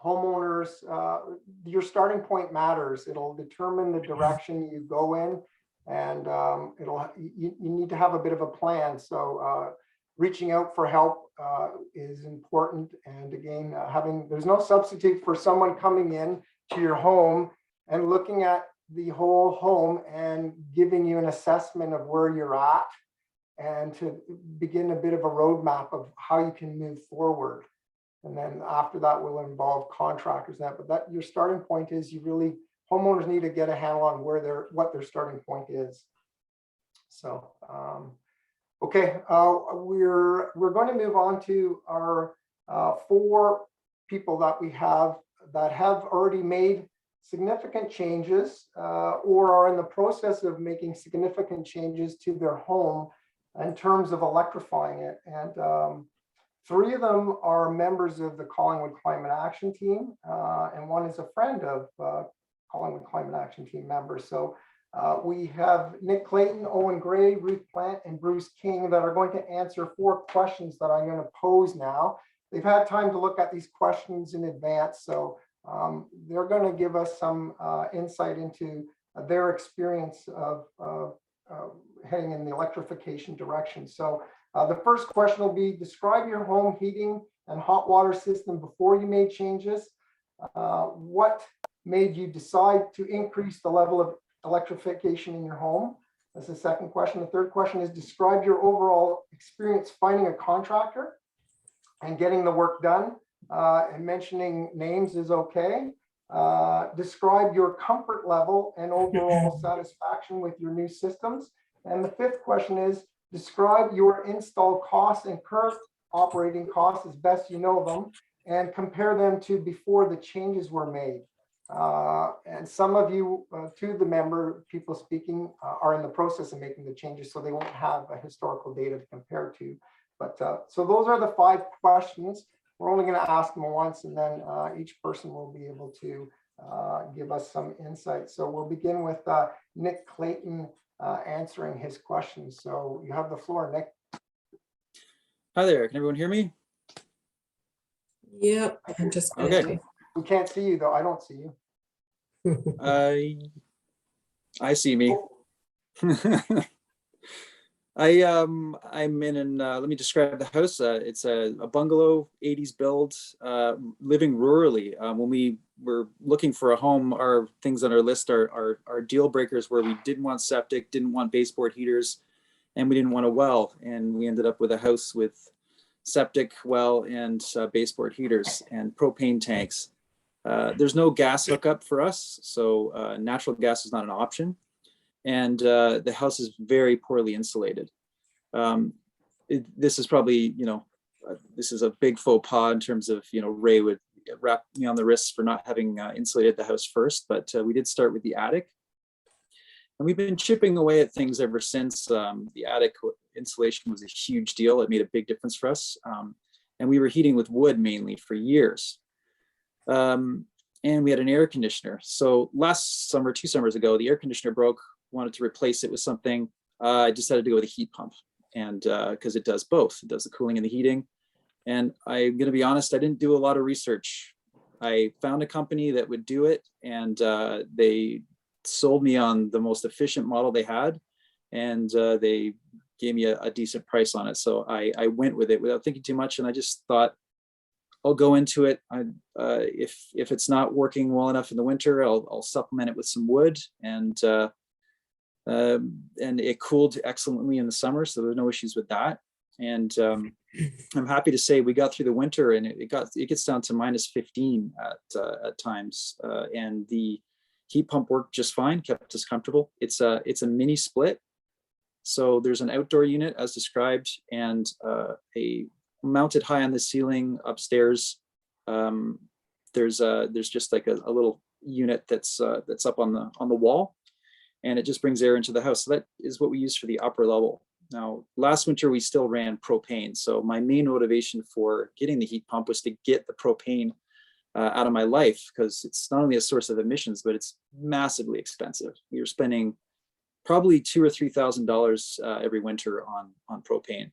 homeowners, your starting point matters. It'll determine the direction you go in, and you need to have a bit of a plan. So reaching out for help is important. And again, there's no substitute for someone coming in to your home and looking at the whole home and giving you an assessment of where you're at, and to begin a bit of a roadmap of how you can move forward. And then after that will involve contractors. But that your starting point is homeowners need to get a handle on what their starting point is. So okay, we're going to move on to our 4 people that we have that have already made significant changes or are in the process of making significant changes to their home in terms of electrifying it. And 3 of them are members of the Collingwood Climate Action Team, and 1 is a friend of Collingwood Climate Action Team members. So we have Nick Clayton, Owen Gray, Ruth Plant, and Bruce King that are going to answer 4 questions that I'm going to pose now. They've had time to look at these questions in advance, so they're going to give us some insight into their experience of heading in the electrification direction. So the first question will be, describe your home heating and hot water system before you made changes. What made you decide to increase the level of electrification in your home? That's the second question. The third question is describe your overall experience finding a contractor and getting the work done. And mentioning names is okay. Describe your comfort level and overall satisfaction with your new systems. And the fifth question is describe your install costs and current operating costs as best you know them, and compare them to before the changes were made. And some of you, to the member, people speaking, are in the process of making the changes, so they won't have a historical data to compare to. But so those are the 5 questions. We're only going to ask them once, and then each person will be able to give us some insight. So we'll begin with Nick Clayton answering his questions. So you have the floor, Nick. Hi there, can everyone hear me? Yep, I'm just Okay. We can't see you though. I don't see you. I see me. I'm in an, let me describe the house. It's a bungalow, 80s build, living rurally. When we were looking for a home, our things on our list are deal breakers where we didn't want septic, didn't want baseboard heaters, and we didn't want a well. And we ended up with a house with septic, well, and baseboard heaters and propane tanks. There's no gas hookup for us, so natural gas is not an option. And the house is very poorly insulated. This is probably, this is a big faux pas in terms of, Ray would wrap me on the wrists for not having insulated the house first, but we did start with the attic. And we've been chipping away at things ever since. The attic insulation was a huge deal. It made a big difference for us. And we were heating with wood mainly for years. And we had an air conditioner. So last summer, 2 summers ago, the air conditioner broke, wanted to replace it with something. I decided to go with a heat pump, and because it does both. It does the cooling and the heating. And I'm going to be honest, I didn't do a lot of research. I found a company that would do it, and they sold me on the most efficient model they had, and they gave me a decent price on it. So I went with it without thinking too much, and I just thought, I'll go into it. If it's not working well enough in the winter, I'll supplement it with some wood, and it cooled excellently in the summer, so there were no issues with that. And I'm happy to say we got through the winter, and it gets down to -15 at times, and the heat pump worked just fine, kept us comfortable. It's a mini split, so there's an outdoor unit as described, and a mounted high on the ceiling upstairs. There's just like a little unit that's up on the wall, and it just brings air into the house. So that is what we use for the upper level. Now, last winter we still ran propane, so my main motivation for getting the heat pump was to get the propane out of my life, because it's not only a source of emissions, but it's massively expensive. We were spending probably $2,000 or $3,000 every winter on propane.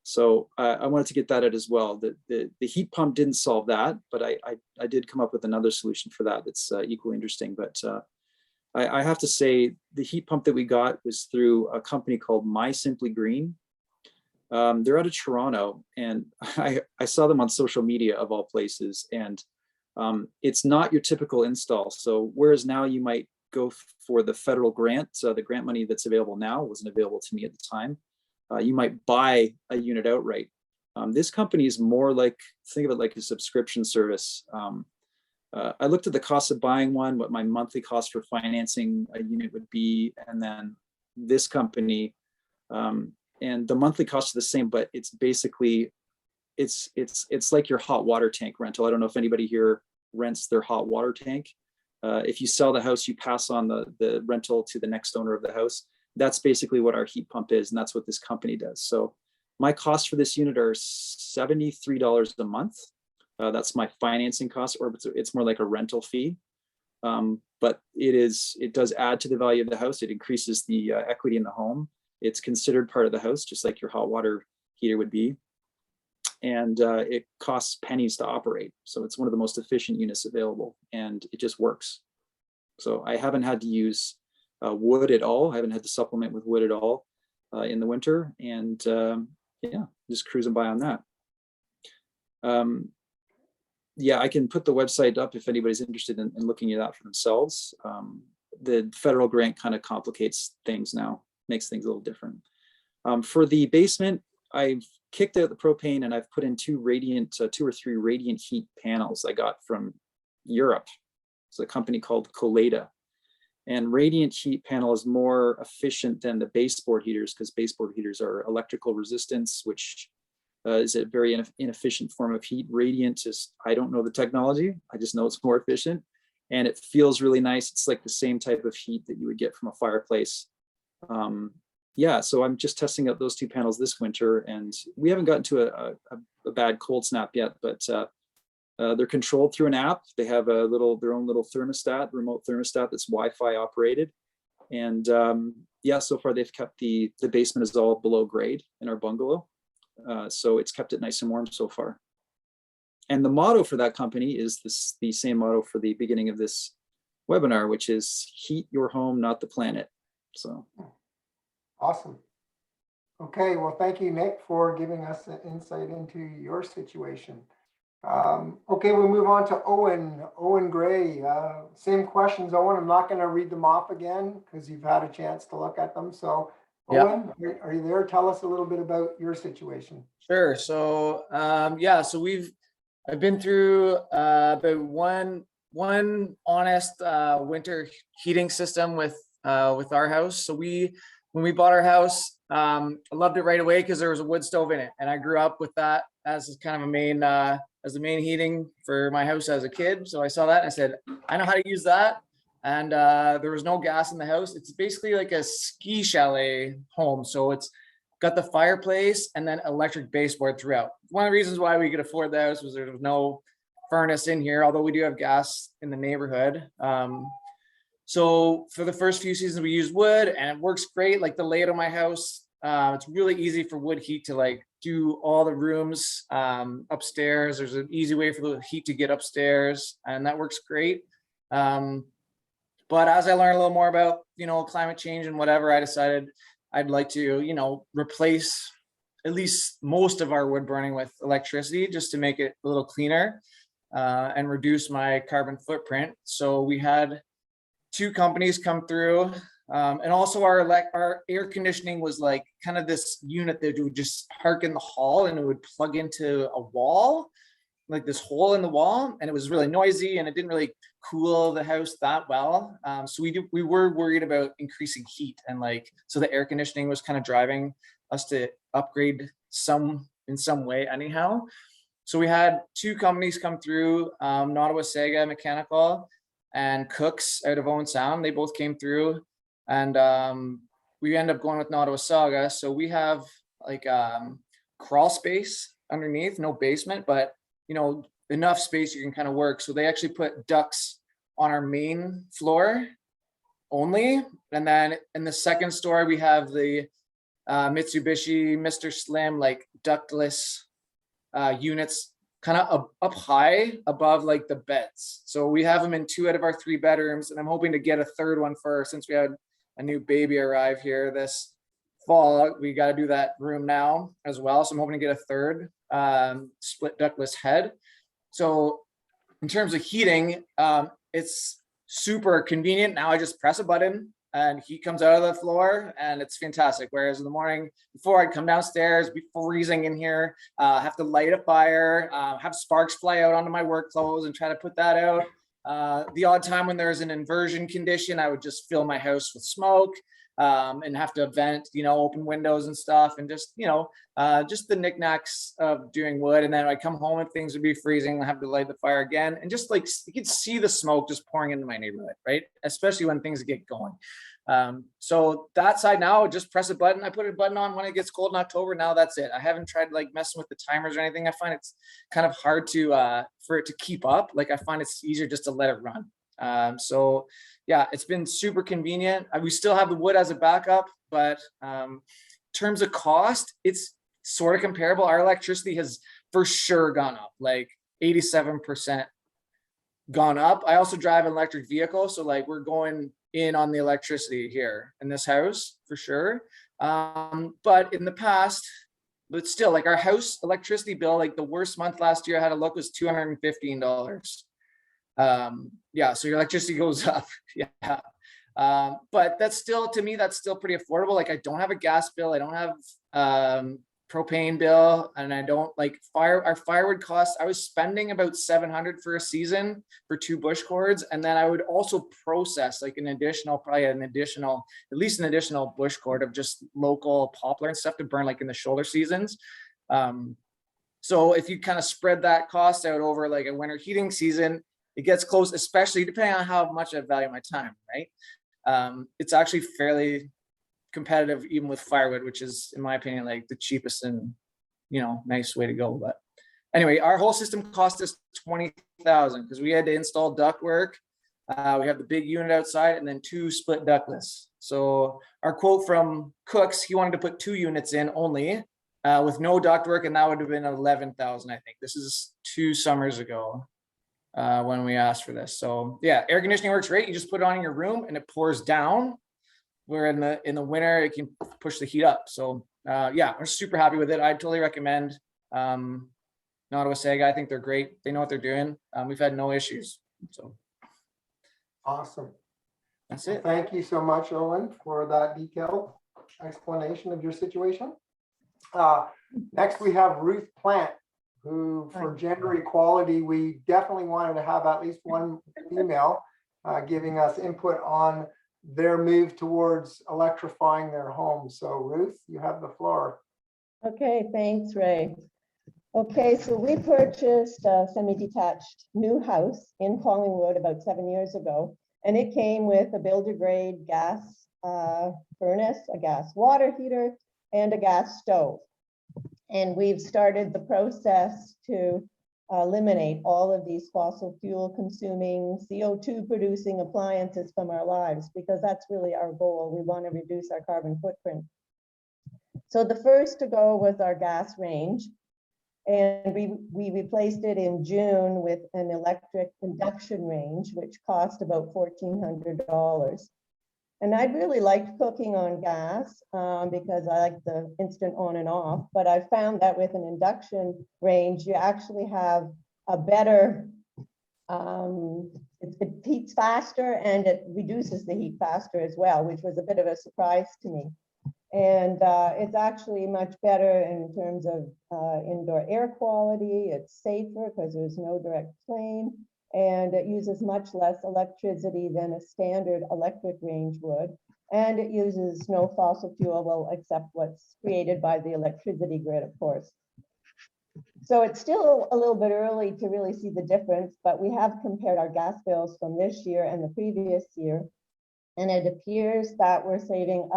So I wanted to get that out as well. The heat pump didn't solve that, but I did come up with another solution for that that's equally interesting. But I have to say the heat pump that we got was through a company called My Simply Green. They're out of Toronto, and I saw them on social media of all places, and it's not your typical install. So whereas now you might go for the federal grant, so the grant money that's available now wasn't available to me at the time. You might buy a unit outright. This company is more like, think of it like a subscription service. I looked at the cost of buying one, what my monthly cost for financing a unit would be, and then this company, and the monthly cost is the same, but it's basically, it's like your hot water tank rental. I don't know if anybody here rents their hot water tank. If you sell the house, you pass on the rental to the next owner of the house. That's basically what our heat pump is, and that's what this company does. So my costs for this unit are $73 a month. That's my financing cost, or it's more like a rental fee. But it does add to the value of the house. It increases the equity in the home. It's considered part of the house, just like your hot water heater would be. And it costs pennies to operate. So it's one of the most efficient units available, and it just works. So I haven't had to use wood at all. I haven't had to supplement with wood at all in the winter. And yeah, just cruising by on that. Yeah, I can put the website up if anybody's interested in looking at that for themselves. The federal grant kind of complicates things now. makes things a little different. For the basement, I've kicked out the propane and I've put in two or three radiant heat panels I got from Europe. It's a company called Colada. And radiant heat panel is more efficient than the baseboard heaters, because baseboard heaters are electrical resistance, which is a very inefficient form of heat. Radiant is, I don't know the technology, I just know it's more efficient and it feels really nice. It's like the same type of heat that you would get from a fireplace. Yeah, so I'm just testing out those two panels this winter, and we haven't gotten to a bad cold snap yet, but they're controlled through an app. They have their own little thermostat, remote thermostat that's Wi-Fi operated. And yeah, so far they've kept the basement is all below grade in our bungalow. So it's kept it nice and warm so far. And the motto for that company is the same motto for the beginning of this webinar, which is heat your home, not the planet. So. Awesome. Okay, well, thank you, Nick, for giving us an insight into your situation. Okay, we'll move on to Owen Gray. Same questions, Owen. I'm not going to read them off again because you've had a chance to look at them. So, yeah. Owen, are you there? Tell us a little bit about your situation. Sure. So, yeah, so I've been through about one honest winter heating system with our house. So when we bought our house, I loved it right away because there was a wood stove in it, and I grew up with that as kind of a main as the main heating for my house as a kid. So I saw that and I said, I know how to use that. And there was no gas in the house. It's basically like a ski chalet home. So it's got the fireplace and then electric baseboard throughout. One of the reasons why we could afford the house was there was no furnace in here, although we do have gas in the neighborhood. So for the first few seasons we used wood, and it works great. Like the layout of my house, it's really easy for wood heat to like do all the rooms upstairs. There's an easy way for the heat to get upstairs, and that works great. But as I learned a little more about, climate change and whatever, I decided I'd like to, replace at least most of our wood burning with electricity just to make it a little cleaner and reduce my carbon footprint. So we had two companies come through, and also our air conditioning was like kind of this unit that would just park in the hall and it would plug into a wall, like this hole in the wall, and it was really noisy and it didn't really cool the house that well. So we were worried about increasing heat, and so the air conditioning was kind of driving us to upgrade in some way anyhow. So we had two companies come through, Nottawa Sega Mechanical and Cooks out of Owen Sound. They both came through, and we ended up going with Nottawa Saga. So we have like crawl space underneath, no basement, but enough space you can kind of work. So they actually put ducts on our main floor only, and then in the second story we have the Mitsubishi Mr. Slim like ductless units kind of up high above like the beds. So we have them in 2 out of our 3 bedrooms, and I'm hoping to get a third one since we had a new baby arrive here this fall. We got to do that room now as well. So I'm hoping to get a third split ductless head. So in terms of heating, it's super convenient. Now I just press a button and heat comes out of the floor, and it's fantastic. Whereas in the morning, before I'd come downstairs, be freezing in here, have to light a fire, have sparks fly out onto my work clothes and try to put that out. The odd time when there's an inversion condition, I would just fill my house with smoke and have to vent, open windows and stuff, and just the knickknacks of doing wood. And then I'd come home and things would be freezing. I have to light the fire again, and just like you could see the smoke just pouring into my neighborhood, right? Especially when things get going. So that side now, just press a button. I put a button on when it gets cold in October. Now that's it. I haven't tried like messing with the timers or anything. I find it's kind of hard for it to keep up. Like I find it's easier just to let it run. So yeah, it's been super convenient. We still have the wood as a backup, but in terms of cost, it's sort of comparable. Our electricity has for sure gone up, like 87% gone up. I also drive an electric vehicle, so like we're going in on the electricity here in this house for sure. But in the past, but still, like our house electricity bill, like the worst month last year I had a look was $215. Yeah, so your electricity goes up. Yeah. But that's still, to me, that's still pretty affordable. Like I don't have a gas bill, I don't have propane bill, and I don't like our firewood costs. I was spending about 700 for a season for 2 bush cords, and then I would also process like at least an additional bush cord of just local poplar and stuff to burn like in the shoulder seasons. So if you kind of spread that cost out over like a winter heating season, it gets close, especially depending on how much I value my time, right? It's actually fairly competitive even with firewood, which is in my opinion like the cheapest and nice way to go. But anyway, our whole system cost us $20,000 because we had to install ductwork. We have the big unit outside and then 2 split ductless. So our quote from Cooks, he wanted to put 2 units in only with no ductwork, and that would have been $11,000. I think this is 2 summers ago when we asked for this. So yeah, air conditioning works great. You just put it on in your room and it pours down. Where in the winter it can push the heat up. So yeah, we're super happy with it. I totally recommend Ottawa Sega. I think they're great. They know what they're doing. We've had no issues. So Awesome. that's it. Thank you so much, Owen, for that detailed explanation of your situation. Next, we have Ruth Plant, who for gender equality, we definitely wanted to have at least one female giving us input on their move towards electrifying their homes. So Ruth, you have the floor. Okay, thanks, Ray. Okay, so we purchased a semi-detached new house in Collingwood about 7 years ago, and it came with a builder grade gas furnace, a gas water heater, and a gas stove. And we've started the process to eliminate all of these fossil fuel consuming, CO2 producing appliances from our lives, because that's really our goal. We want to reduce our carbon footprint. So the first to go was our gas range. And we replaced it in June with an electric induction range, which cost about $1,400. And I really liked cooking on gas because I like the instant on and off, but I found that with an induction range, you actually have a better, it heats faster and it reduces the heat faster as well, which was a bit of a surprise to me. And it's actually much better in terms of indoor air quality. It's safer because there's no direct flame. And it uses much less electricity than a standard electric range would. And it uses no fossil fuel, well, except what's created by the electricity grid, of course. So it's still a little bit early to really see the difference, but we have compared our gas bills from this year and the previous year. And it appears that we're saving,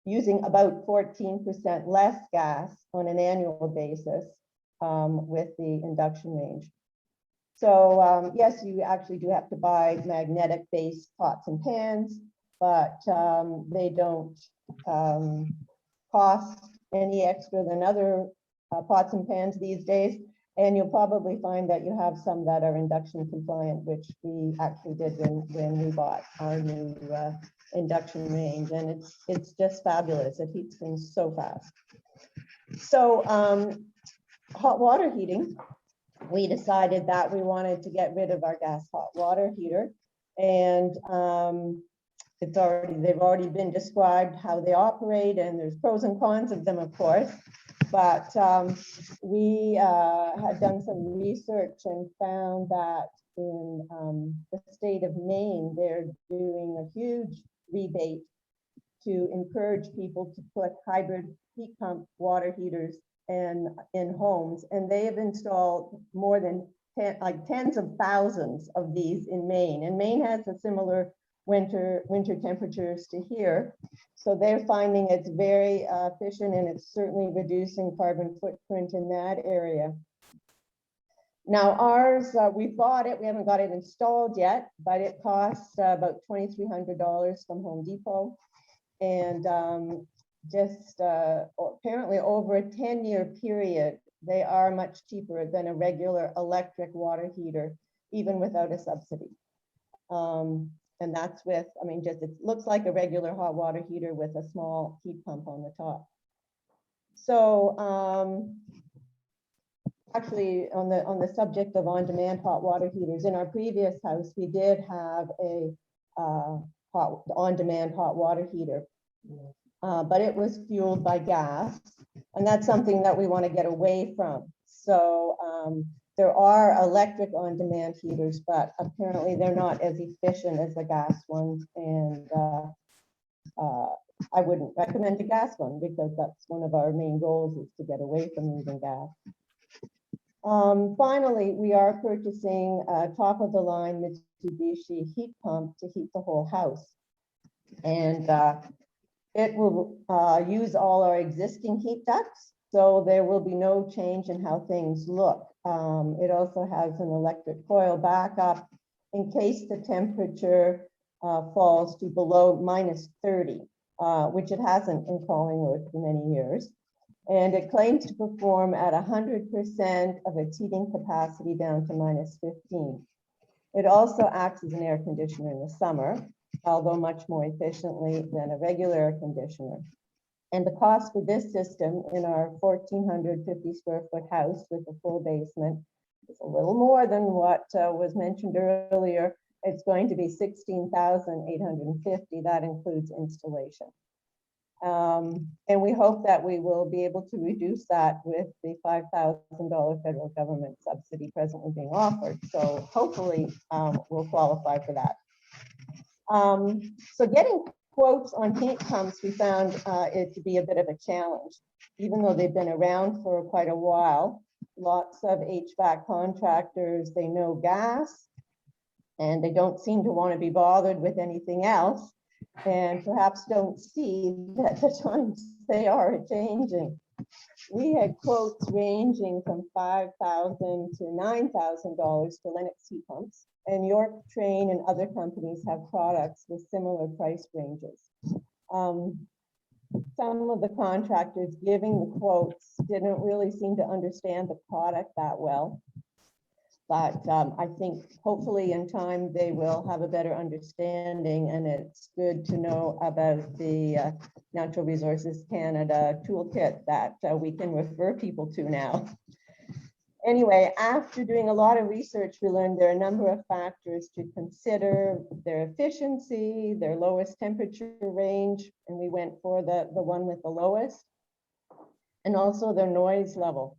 using about 14% less gas on an annual basis with the induction range. So yes, you actually do have to buy magnetic based pots and pans, but they don't cost any extra than other pots and pans these days. And you'll probably find that you have some that are induction compliant, which we actually did when we bought our new induction range. And it's just fabulous. It heats things so fast. So hot water heating. We decided that we wanted to get rid of our gas hot water heater, and they've already been described how they operate, and there's pros and cons of them, of course. But we had done some research and found that in the state of Maine, they're doing a huge rebate to encourage people to put hybrid heat pump water heaters in homes, and they have installed more than tens of thousands of these in Maine. And Maine has a similar winter temperatures to here, so they're finding it's very efficient, and it's certainly reducing carbon footprint in that area. Now ours, we bought it, we haven't got it installed yet, but it costs about $2,300 from Home Depot, and just apparently over a 10-year period, they are much cheaper than a regular electric water heater, even without a subsidy. And that's with, I mean, just it looks like a regular hot water heater with a small heat pump on the top. So actually, on the subject of on-demand hot water heaters, in our previous house, we did have a on-demand hot water heater. But it was fueled by gas, and that's something that we want to get away from. So there are electric on-demand heaters, but apparently they're not as efficient as the gas ones. And I wouldn't recommend a gas one because that's one of our main goals, is to get away from using gas. Finally, we are purchasing a top-of-the-line Mitsubishi heat pump to heat the whole house. And it will use all our existing heat ducts, so there will be no change in how things look. It also has an electric coil backup in case the temperature falls to below -30, which it hasn't in Collingwood for many years. And it claims to perform at 100% of its heating capacity down to -15. It also acts as an air conditioner in the summer, although much more efficiently than a regular air conditioner. And the cost for this system in our 1,450 square foot house with a full basement is a little more than what was mentioned earlier. It's going to be $16,850. That includes installation. And we hope that we will be able to reduce that with the $5,000 federal government subsidy presently being offered. So hopefully we'll qualify for that. So getting quotes on heat pumps, we found it to be a bit of a challenge, even though they've been around for quite a while. Lots of HVAC contractors, they know gas, and they don't seem to want to be bothered with anything else, and perhaps don't see that the times they are changing. We had quotes ranging from $5,000 to $9,000 for Lennox heat pumps, and York Train and other companies have products with similar price ranges. Some of the contractors giving the quotes didn't really seem to understand the product that well. But I think hopefully in time they will have a better understanding, and it's good to know about the Natural Resources Canada toolkit that we can refer people to now. Anyway, after doing a lot of research, we learned there are a number of factors to consider: their efficiency, their lowest temperature range, and we went for the one with the lowest, and also their noise level.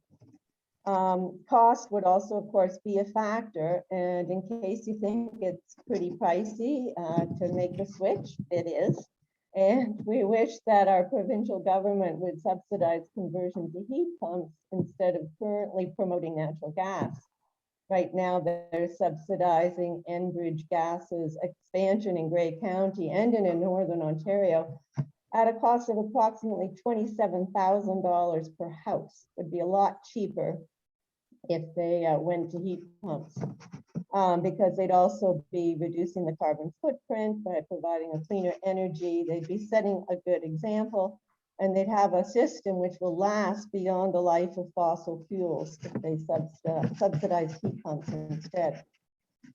Cost would also, of course, be a factor. And in case you think it's pretty pricey to make the switch, it is. And we wish that our provincial government would subsidize conversion to heat pumps instead of currently promoting natural gas. Right now, they're subsidizing Enbridge Gas's expansion in Grey County and in Northern Ontario at a cost of approximately $27,000 per house. Would be a lot cheaper if they went to heat pumps, because they'd also be reducing the carbon footprint by providing a cleaner energy. They'd be setting a good example, and they'd have a system which will last beyond the life of fossil fuels if they subsidize heat pumps instead.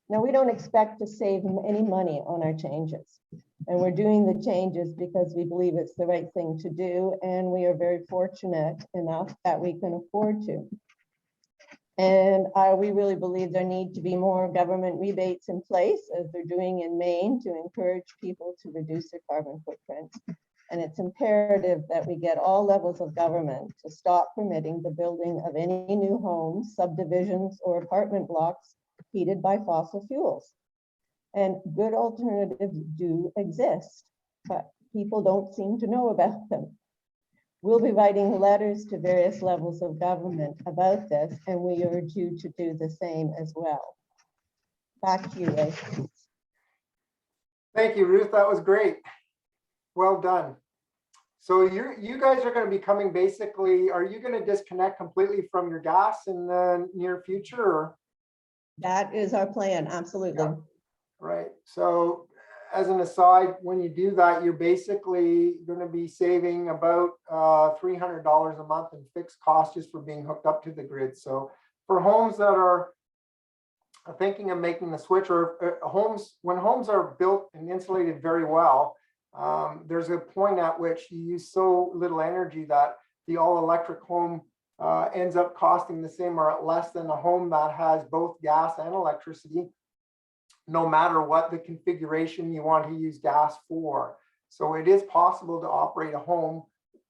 Now, we don't expect to save any money on our changes, and we're doing the changes because we believe it's the right thing to do, and we are very fortunate enough that we can afford to. And we really believe there need to be more government rebates in place, as they're doing in Maine, to encourage people to reduce their carbon footprint. And it's imperative that we get all levels of government to stop permitting the building of any new homes, subdivisions, or apartment blocks heated by fossil fuels. And good alternatives do exist, but people don't seem to know about them. We'll be writing letters to various levels of government about this, and we urge you to do the same as well. Back to you, Ray. Thank you, Ruth. That was great. Well done. So you guys are going to be coming basically, are you going to disconnect completely from your gas in the near future? Or? That is our plan, absolutely. Yeah. Right. So as an aside, when you do that, you're basically going to be saving about $300 a month in fixed costs just for being hooked up to the grid. So for homes that are thinking of making the switch, or when homes are built and insulated very well, there's a point at which you use so little energy that the all-electric home ends up costing the same or less than a home that has both gas and electricity. no matter what the configuration you want to use gas for. So it is possible to operate a home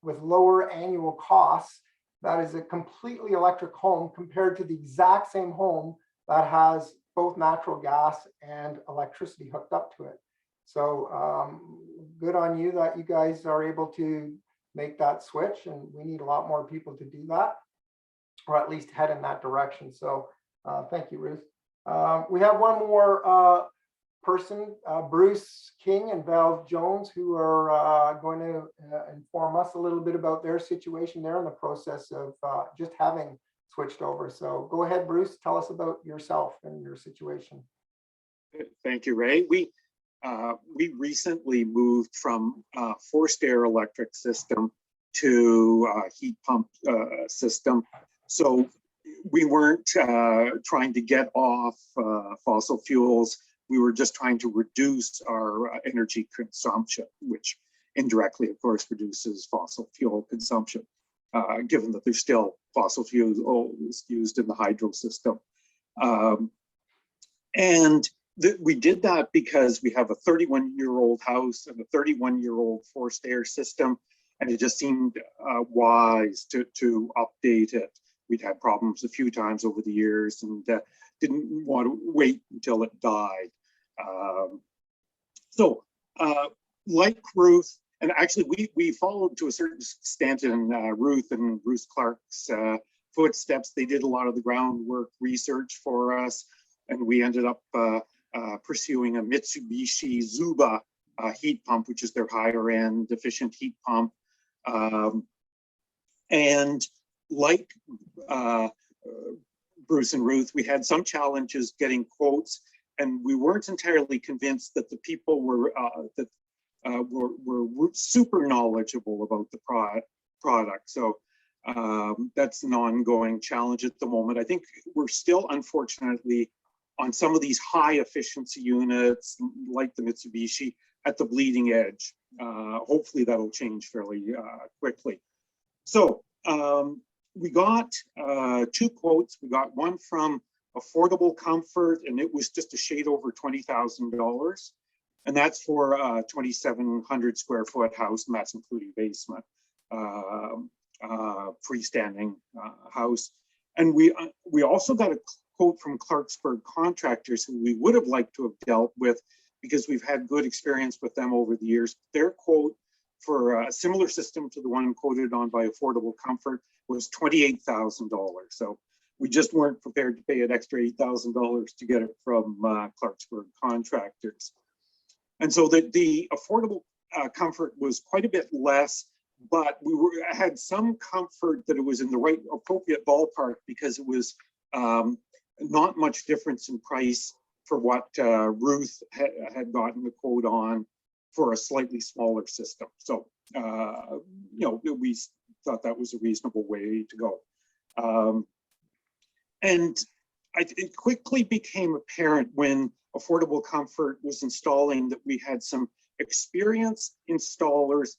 with lower annual costs that is a completely electric home compared to the exact same home that has both natural gas and electricity hooked up to it. So good on you that you guys are able to make that switch, and we need a lot more people to do that, or at least head in that direction. So thank you, Ruth. We have one more person, Bruce King and Val Jones, who are going to inform us a little bit about their situation. They're in the process of just having switched over. So go ahead, Bruce, tell us about yourself and your situation. Thank you, Ray. We recently moved from forced air electric system to heat pump system. So we weren't trying to get off fossil fuels. We were just trying to reduce our energy consumption, which indirectly, of course, reduces fossil fuel consumption, given that there's still fossil fuels used in the hydro system. We did that because we have a 31-year-old house and a 31-year-old forced air system, and it just seemed wise to update it. We'd had problems a few times over the years and didn't want to wait until it died. Like Ruth, and actually we followed to a certain extent in Ruth and Bruce Clark's footsteps. They did a lot of the groundwork research for us, and we ended up pursuing a Mitsubishi Zuba heat pump, which is their higher end efficient heat pump. And like Bruce and Ruth, we had some challenges getting quotes, and we weren't entirely convinced that the people were super knowledgeable about the product. So that's an ongoing challenge at the moment. I think we're still, unfortunately, on some of these high efficiency units, like the Mitsubishi, at the bleeding edge. Hopefully that'll change fairly quickly. So we got 2 quotes. We got one from Affordable Comfort, and it was just a shade over $20,000. And that's for a 2,700 square foot house, and that's including basement, freestanding house. And we also got a quote from Clarksburg Contractors, who we would have liked to have dealt with because we've had good experience with them over the years. Their quote for a similar system to the one quoted on by Affordable Comfort was $28,000. So we just weren't prepared to pay an extra $8,000 to get it from Clarksburg Contractors. And so the Affordable Comfort was quite a bit less, but we had some comfort that it was in the right appropriate ballpark, because it was not much difference in price for what Ruth had gotten the quote on for a slightly smaller system. So, we thought that was a reasonable way to go. And it quickly became apparent when Affordable Comfort was installing that we had some experienced installers,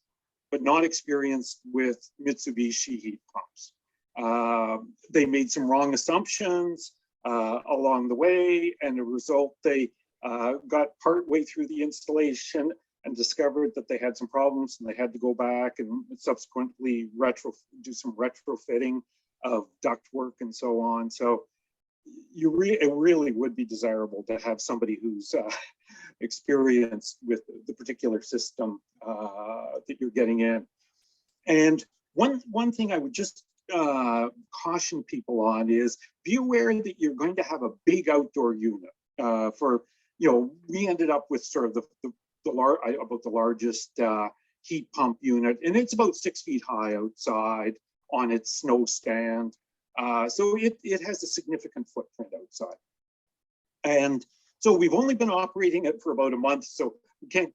but not experienced with Mitsubishi heat pumps. They made some wrong assumptions along the way, and as a result, they got partway through the installation and discovered that they had some problems, and they had to go back and subsequently do some retrofitting of ductwork and so on. So it really would be desirable to have somebody who's experienced with the particular system that you're getting in. And one thing I would just caution people on is be aware that you're going to have a big outdoor unit. We ended up with sort of about the largest heat pump unit, and it's about 6 feet high outside on its snow stand. So it has a significant footprint outside. And so we've only been operating it for about a month, so we can't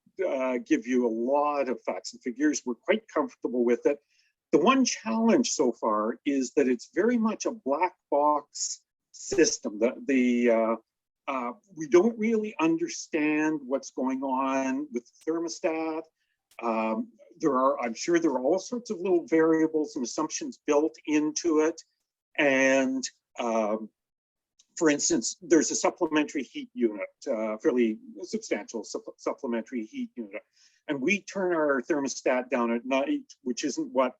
give you a lot of facts and figures. We're quite comfortable with it. The one challenge so far is that it's very much a black box system. We don't really understand what's going on with the thermostat. I'm sure there are all sorts of little variables and assumptions built into it. And for instance, there's a supplementary heat unit, fairly substantial supplementary heat unit. And we turn our thermostat down at night, which isn't what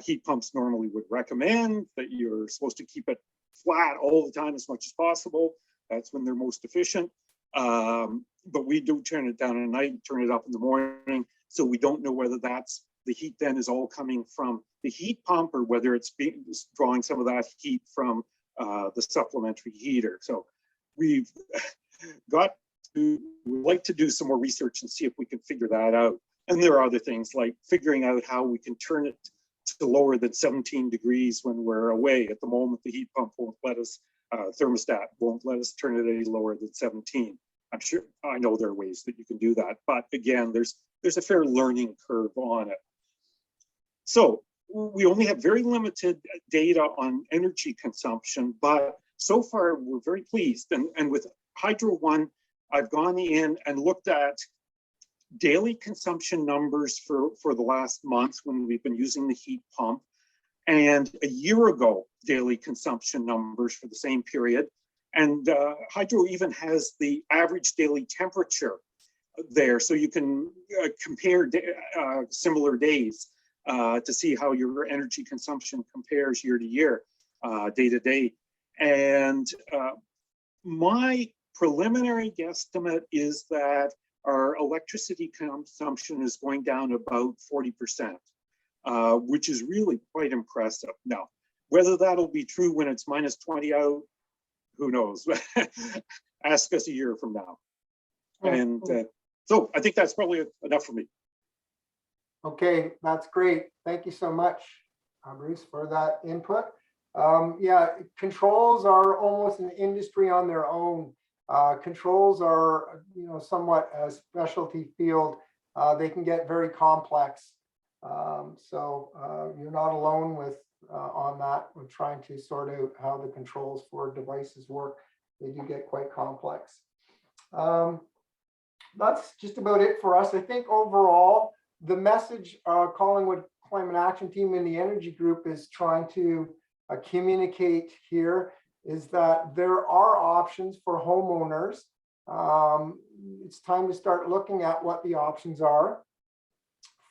heat pumps normally would recommend, that you're supposed to keep it flat all the time as much as possible. That's when they're most efficient. But we do turn it down at night and turn it up in the morning. So we don't know whether that's the heat then is all coming from the heat pump or whether it's drawing some of that heat from the supplementary heater. So we've we'd like to do some more research and see if we can figure that out. And there are other things like figuring out how we can turn it to lower than 17 degrees when we're away. At the moment, the heat pump won't let us, thermostat won't let us turn it any lower than 17. I'm sure, I know there are ways that you can do that, but again, there's a fair learning curve on it. So we only have very limited data on energy consumption, but so far we're very pleased. And with Hydro One, I've gone in and looked at daily consumption numbers for the last month when we've been using the heat pump, and a year ago daily consumption numbers for the same period. And Hydro even has the average daily temperature there, so you can compare similar days to see how your energy consumption compares year to year, day to day. And my preliminary guesstimate is that our electricity consumption is going down about 40%, which is really quite impressive. Now, whether that'll be true when it's minus 20 out, who knows? Ask us a year from now. And so I think that's probably enough for me. Okay, that's great. Thank you so much, Bruce, for that input. Yeah, controls are almost an industry on their own. Controls are, somewhat a specialty field. They can get very complex. So you're not alone with on that. We're trying to sort out how the controls for devices work. They do get quite complex. That's just about it for us. I think overall, the message Collingwood Climate Action Team and the Energy Group is trying to communicate here is that there are options for homeowners. It's time to start looking at what the options are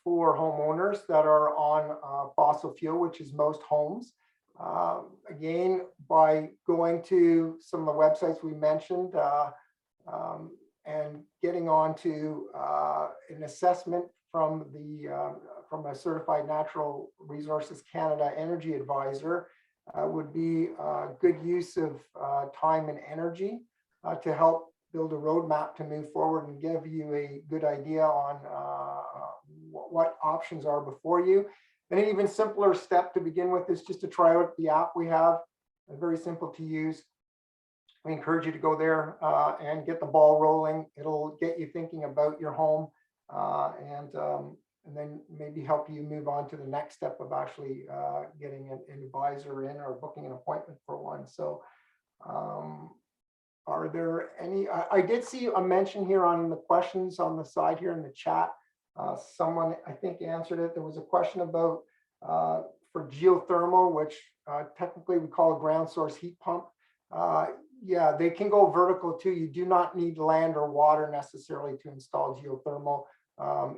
for homeowners that are on fossil fuel, which is most homes. Again, by going to some of the websites we mentioned and getting onto an assessment from a certified Natural Resources Canada energy advisor would be a good use of time and energy to help build a roadmap to move forward and give you a good idea on what options are before you. And an even simpler step to begin with is just to try out the app we have, very simple to use. We encourage you to go there and get the ball rolling. It'll get you thinking about your home and then maybe help you move on to the next step of actually getting an advisor in or booking an appointment for one. So are there any, I did see a mention here on the questions on the side here in the chat. Someone I think answered it. There was a question about for geothermal, which technically we call a ground source heat pump. Yeah, they can go vertical too. You do not need land or water necessarily to install geothermal.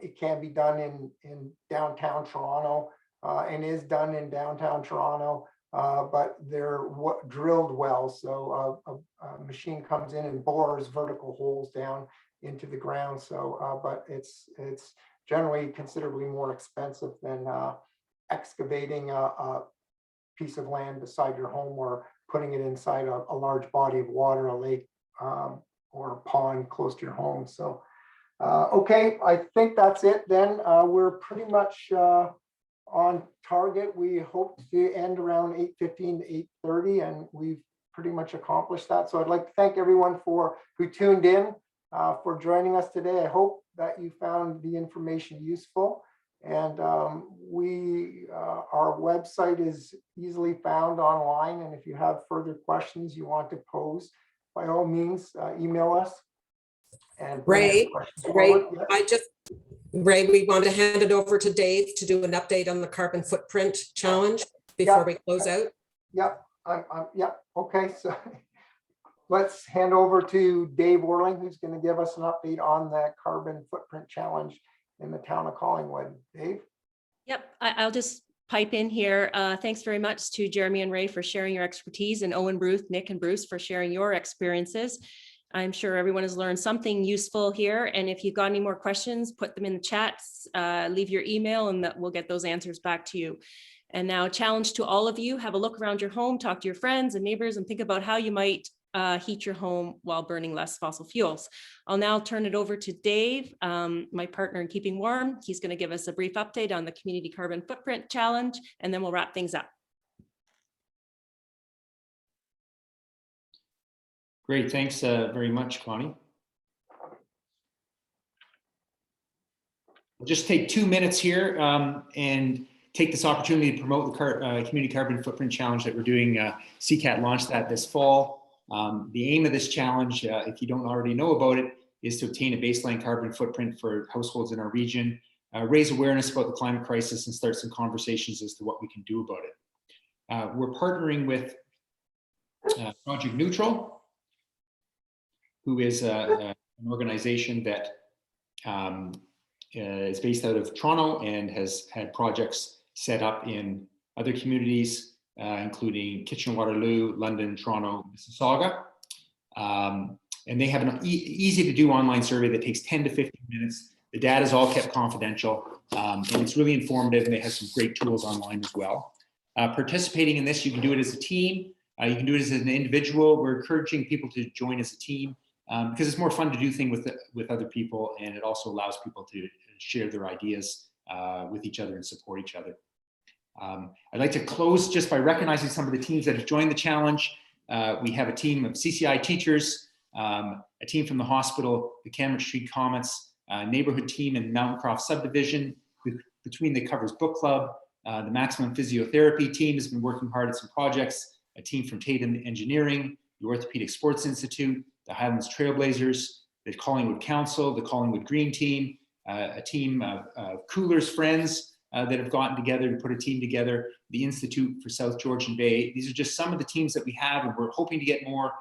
It can be done in downtown Toronto and is done in downtown Toronto, but they're drilled wells. So a machine comes in and bores vertical holes down into the ground. So, but it's generally considerably more expensive than excavating a piece of land beside your home or putting it inside a large body of water, a lake or a pond close to your home. So, okay, I think that's it then. We're pretty much on target. We hope to end around 8:15 to 8:30, and we've pretty much accomplished that. So I'd like to thank everyone who tuned in for joining us today. I hope that you found the information useful. And our website is easily found online. And if you have further questions you want to pose, by all means, email us. And Ray, yes. Ray, we want to hand it over to Dave to do an update on the carbon footprint challenge before we close out. Yep. Yep. Okay. So let's hand over to Dave Orling, who's going to give us an update on the carbon footprint challenge in the town of Collingwood. Dave? Yep, I'll just pipe in here. Thanks very much to Jeremy and Ray for sharing your expertise, and Owen, Bruce, Nick, and Bruce for sharing your experiences. I'm sure everyone has learned something useful here. And if you've got any more questions, put them in the chats, leave your email, and we'll get those answers back to you. And now, challenge to all of you, have a look around your home, talk to your friends and neighbors, and think about how you might heat your home while burning less fossil fuels. I'll now turn it over to Dave, my partner in keeping warm. He's going to give us a brief update on the Community Carbon Footprint Challenge, and then we'll wrap things up. Great, thanks very much, Connie. I'll just take 2 minutes here and take this opportunity to promote the Community Carbon Footprint Challenge that we're doing. CCAT launched that this fall. The aim of this challenge, if you don't already know about it, is to obtain a baseline carbon footprint for households in our region, raise awareness about the climate crisis, and start some conversations as to what we can do about it. We're partnering with Project Neutral, who is an organization that is based out of Toronto and has had projects set up in other communities, including Kitchener-Waterloo, London, Toronto, Mississauga. And they have an easy to do online survey that takes 10 to 15 minutes. The data is all kept confidential, and it's really informative, and they have some great tools online as well. Participating in this, you can do it as a team. You can do it as an individual. We're encouraging people to join as a team because it's more fun to do things with other people, and it also allows people to share their ideas with each other and support each other. I'd like to close just by recognizing some of the teams that have joined the challenge. We have a team of CCI teachers, a team from the hospital, the Cameron Street Comets, neighborhood team in Mountain Croft subdivision. Between the Covers Book Club, the Maximum Physiotherapy team has been working hard at some projects, a team from Tatum Engineering, the Orthopedic Sports Institute, the Highlands Trailblazers, the Collingwood Council, the Collingwood Green Team, a team of Coolers Friends that have gotten together to put a team together, the Institute for South Georgian Bay. These are just some of the teams that we have, and we're hoping to get more.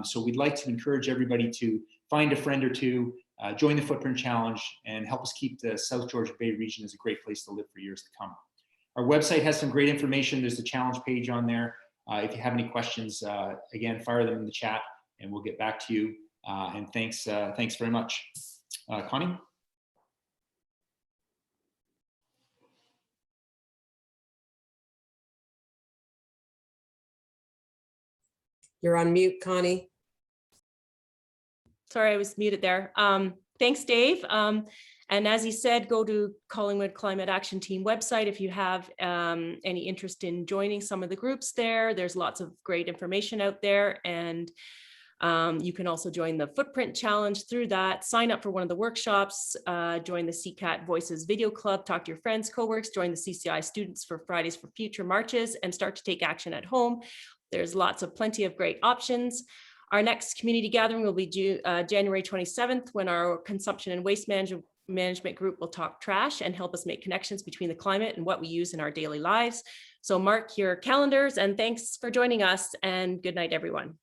So we'd like to encourage everybody to find a friend or two, join the Footprint Challenge, and help us keep the South Georgian Bay region as a great place to live for years to come. Our website has some great information. There's a challenge page on there. If you have any questions, again, fire them in the chat and we'll get back to you. And thanks very much. Connie? You're on mute, Connie. Sorry, I was muted there. Thanks, Dave. And as he said, go to Collingwood Climate Action Team website if you have any interest in joining some of the groups there. There's lots of great information out there, and you can also join the Footprint Challenge through that. Sign up for one of the workshops, join the CCAT Voices Video Club, talk to your friends, coworkers, join the CCI students for Fridays for Future marches, and start to take action at home. There's plenty of great options. Our next community gathering will be January 27th, when our consumption and waste management group will talk trash and help us make connections between the climate and what we use in our daily lives. So mark your calendars, and thanks for joining us, and good night, everyone.